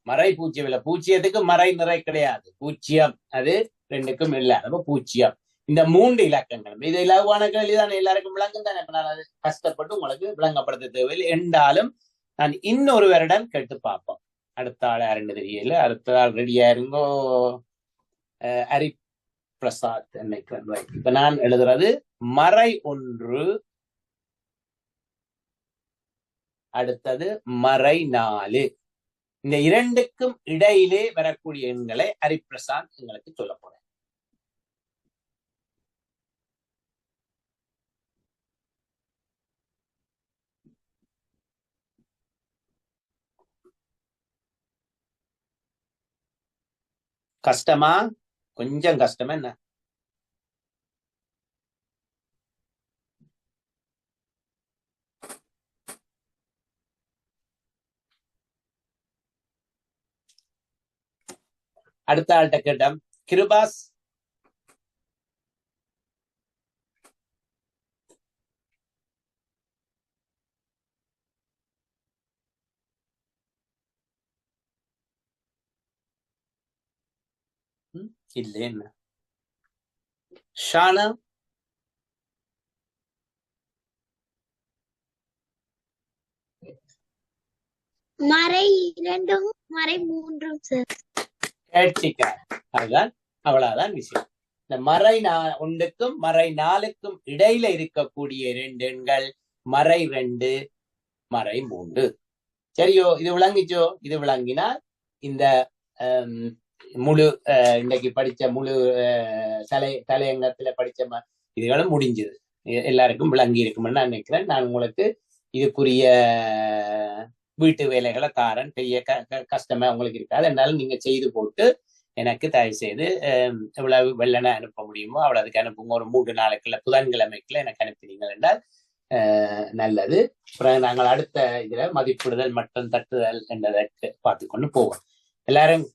[SPEAKER 1] மறை 0 இல்ல. பூஜ்ஜியத்துக்கு மறை நிறை கிடையாது, 0. அது ரெண்டுக்கும் இல்ல, அப்ப 0. இந்த 3 இலக்கங்கள் இது இலகுவான கேள்விதான், எல்லாருக்கும் விளங்கும் தானே. நான் அது கஷ்டப்பட்டு உங்களுக்கு விளங்கப்படுத்த தேவையில்லை என்றாலும் நான் இன்னொரு வருடம் கேட்டு பார்ப்போம். அடுத்த ஆள் யாருன்னு தெரியல. அடுத்த ஆள் ரெடியா இருங்கோ. ஹரி பிரசாத் நினைக்கிறேன். இப்ப நான் எழுதுறது மறை 1, அடுத்தது மறை 4. இந்த இரண்டுக்கும் இடையிலே வரக்கூடிய எண்களை ஹரிபிரசாத் எங்களுக்கு சொல்ல போறேன். கஷ்டமா? கொஞ்சம் கஷ்டமா என்ன? அடுத்த ஆள்கிட்ட கேட்டோம். கிருபாஸ், இல்ல என்ன? ஷானா,
[SPEAKER 2] மறை 2 மறை 3 சார்.
[SPEAKER 1] அதுதான், அவ்வளவுதான் விஷயம். இந்த மறை 1க்கும் மறை 4க்கும் இடையில இருக்கக்கூடிய 2 எண்கள் மறை 2 மறை 3. சரியோ? இது விளங்கிச்சோ? இது விளங்கினால் இந்த முழு இன்னைக்கு படிச்ச முழு தலையங்கத்துல படிச்ச இதுகளும் முடிஞ்சது. எல்லாருக்கும் விளங்கி இருக்கும்னு நான் நினைக்கிறேன். நான் உங்களுக்கு இதுக்குரிய வீட்டு வேலைகளை தாரன். பெரிய கஷ்டமா உங்களுக்கு இருக்காது. இருந்தாலும் நீங்க செய்து போட்டு எனக்கு தயவு செய்து எவ்வளவு வெள்ளனை அனுப்ப முடியுமோ அவ்வளவுக்கு அனுப்புங்க. ஒரு 3 நாளைக்குள்ள புதன்கிழமைக்குள்ள எனக்கு அனுப்பினீங்கள் என்றால் நல்லது. அப்புறம் நாங்கள் அடுத்த இதுல மதிப்பிடுதல் மற்றும் தட்டுதல் என்றதை பார்த்து கொண்டு போவோம். எல்லாரும்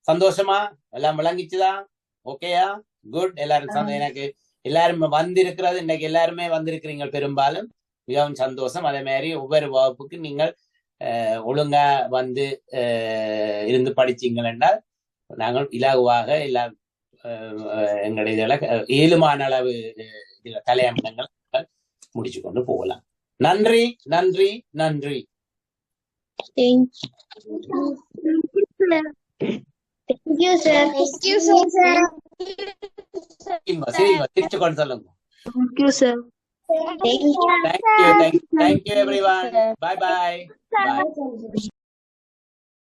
[SPEAKER 1] சந்தோஷமா? எல்லாம் விளங்கிச்சுதான்? ஓகேயா? குட். எல்லாரும் எனக்கு எல்லாரும் வந்திருக்கிறது, இன்னைக்கு எல்லாருமே வந்திருக்கிறீங்க பெரும்பாலும், மிகவும் சந்தோஷம். அதே மாதிரி ஒவ்வொரு வகுப்புக்கு நீங்கள் ஒழுங்கா வந்து இருந்து படிச்சீங்கள் என்றால் நாங்கள் இலகுவாக எல்லா எங்களுடைய இதில் ஏழுமான அளவு தலையங்கங்கள் முடிச்சு கொண்டு போகலாம். நன்றி, நன்றி, நன்றி.
[SPEAKER 2] Thank you, sir. Thank you, sir.
[SPEAKER 1] Trichy கொண்டு சொல்லுங்க.
[SPEAKER 2] Thank you, sir. Thank you.
[SPEAKER 1] Thank you, everyone. Bye bye. Bye.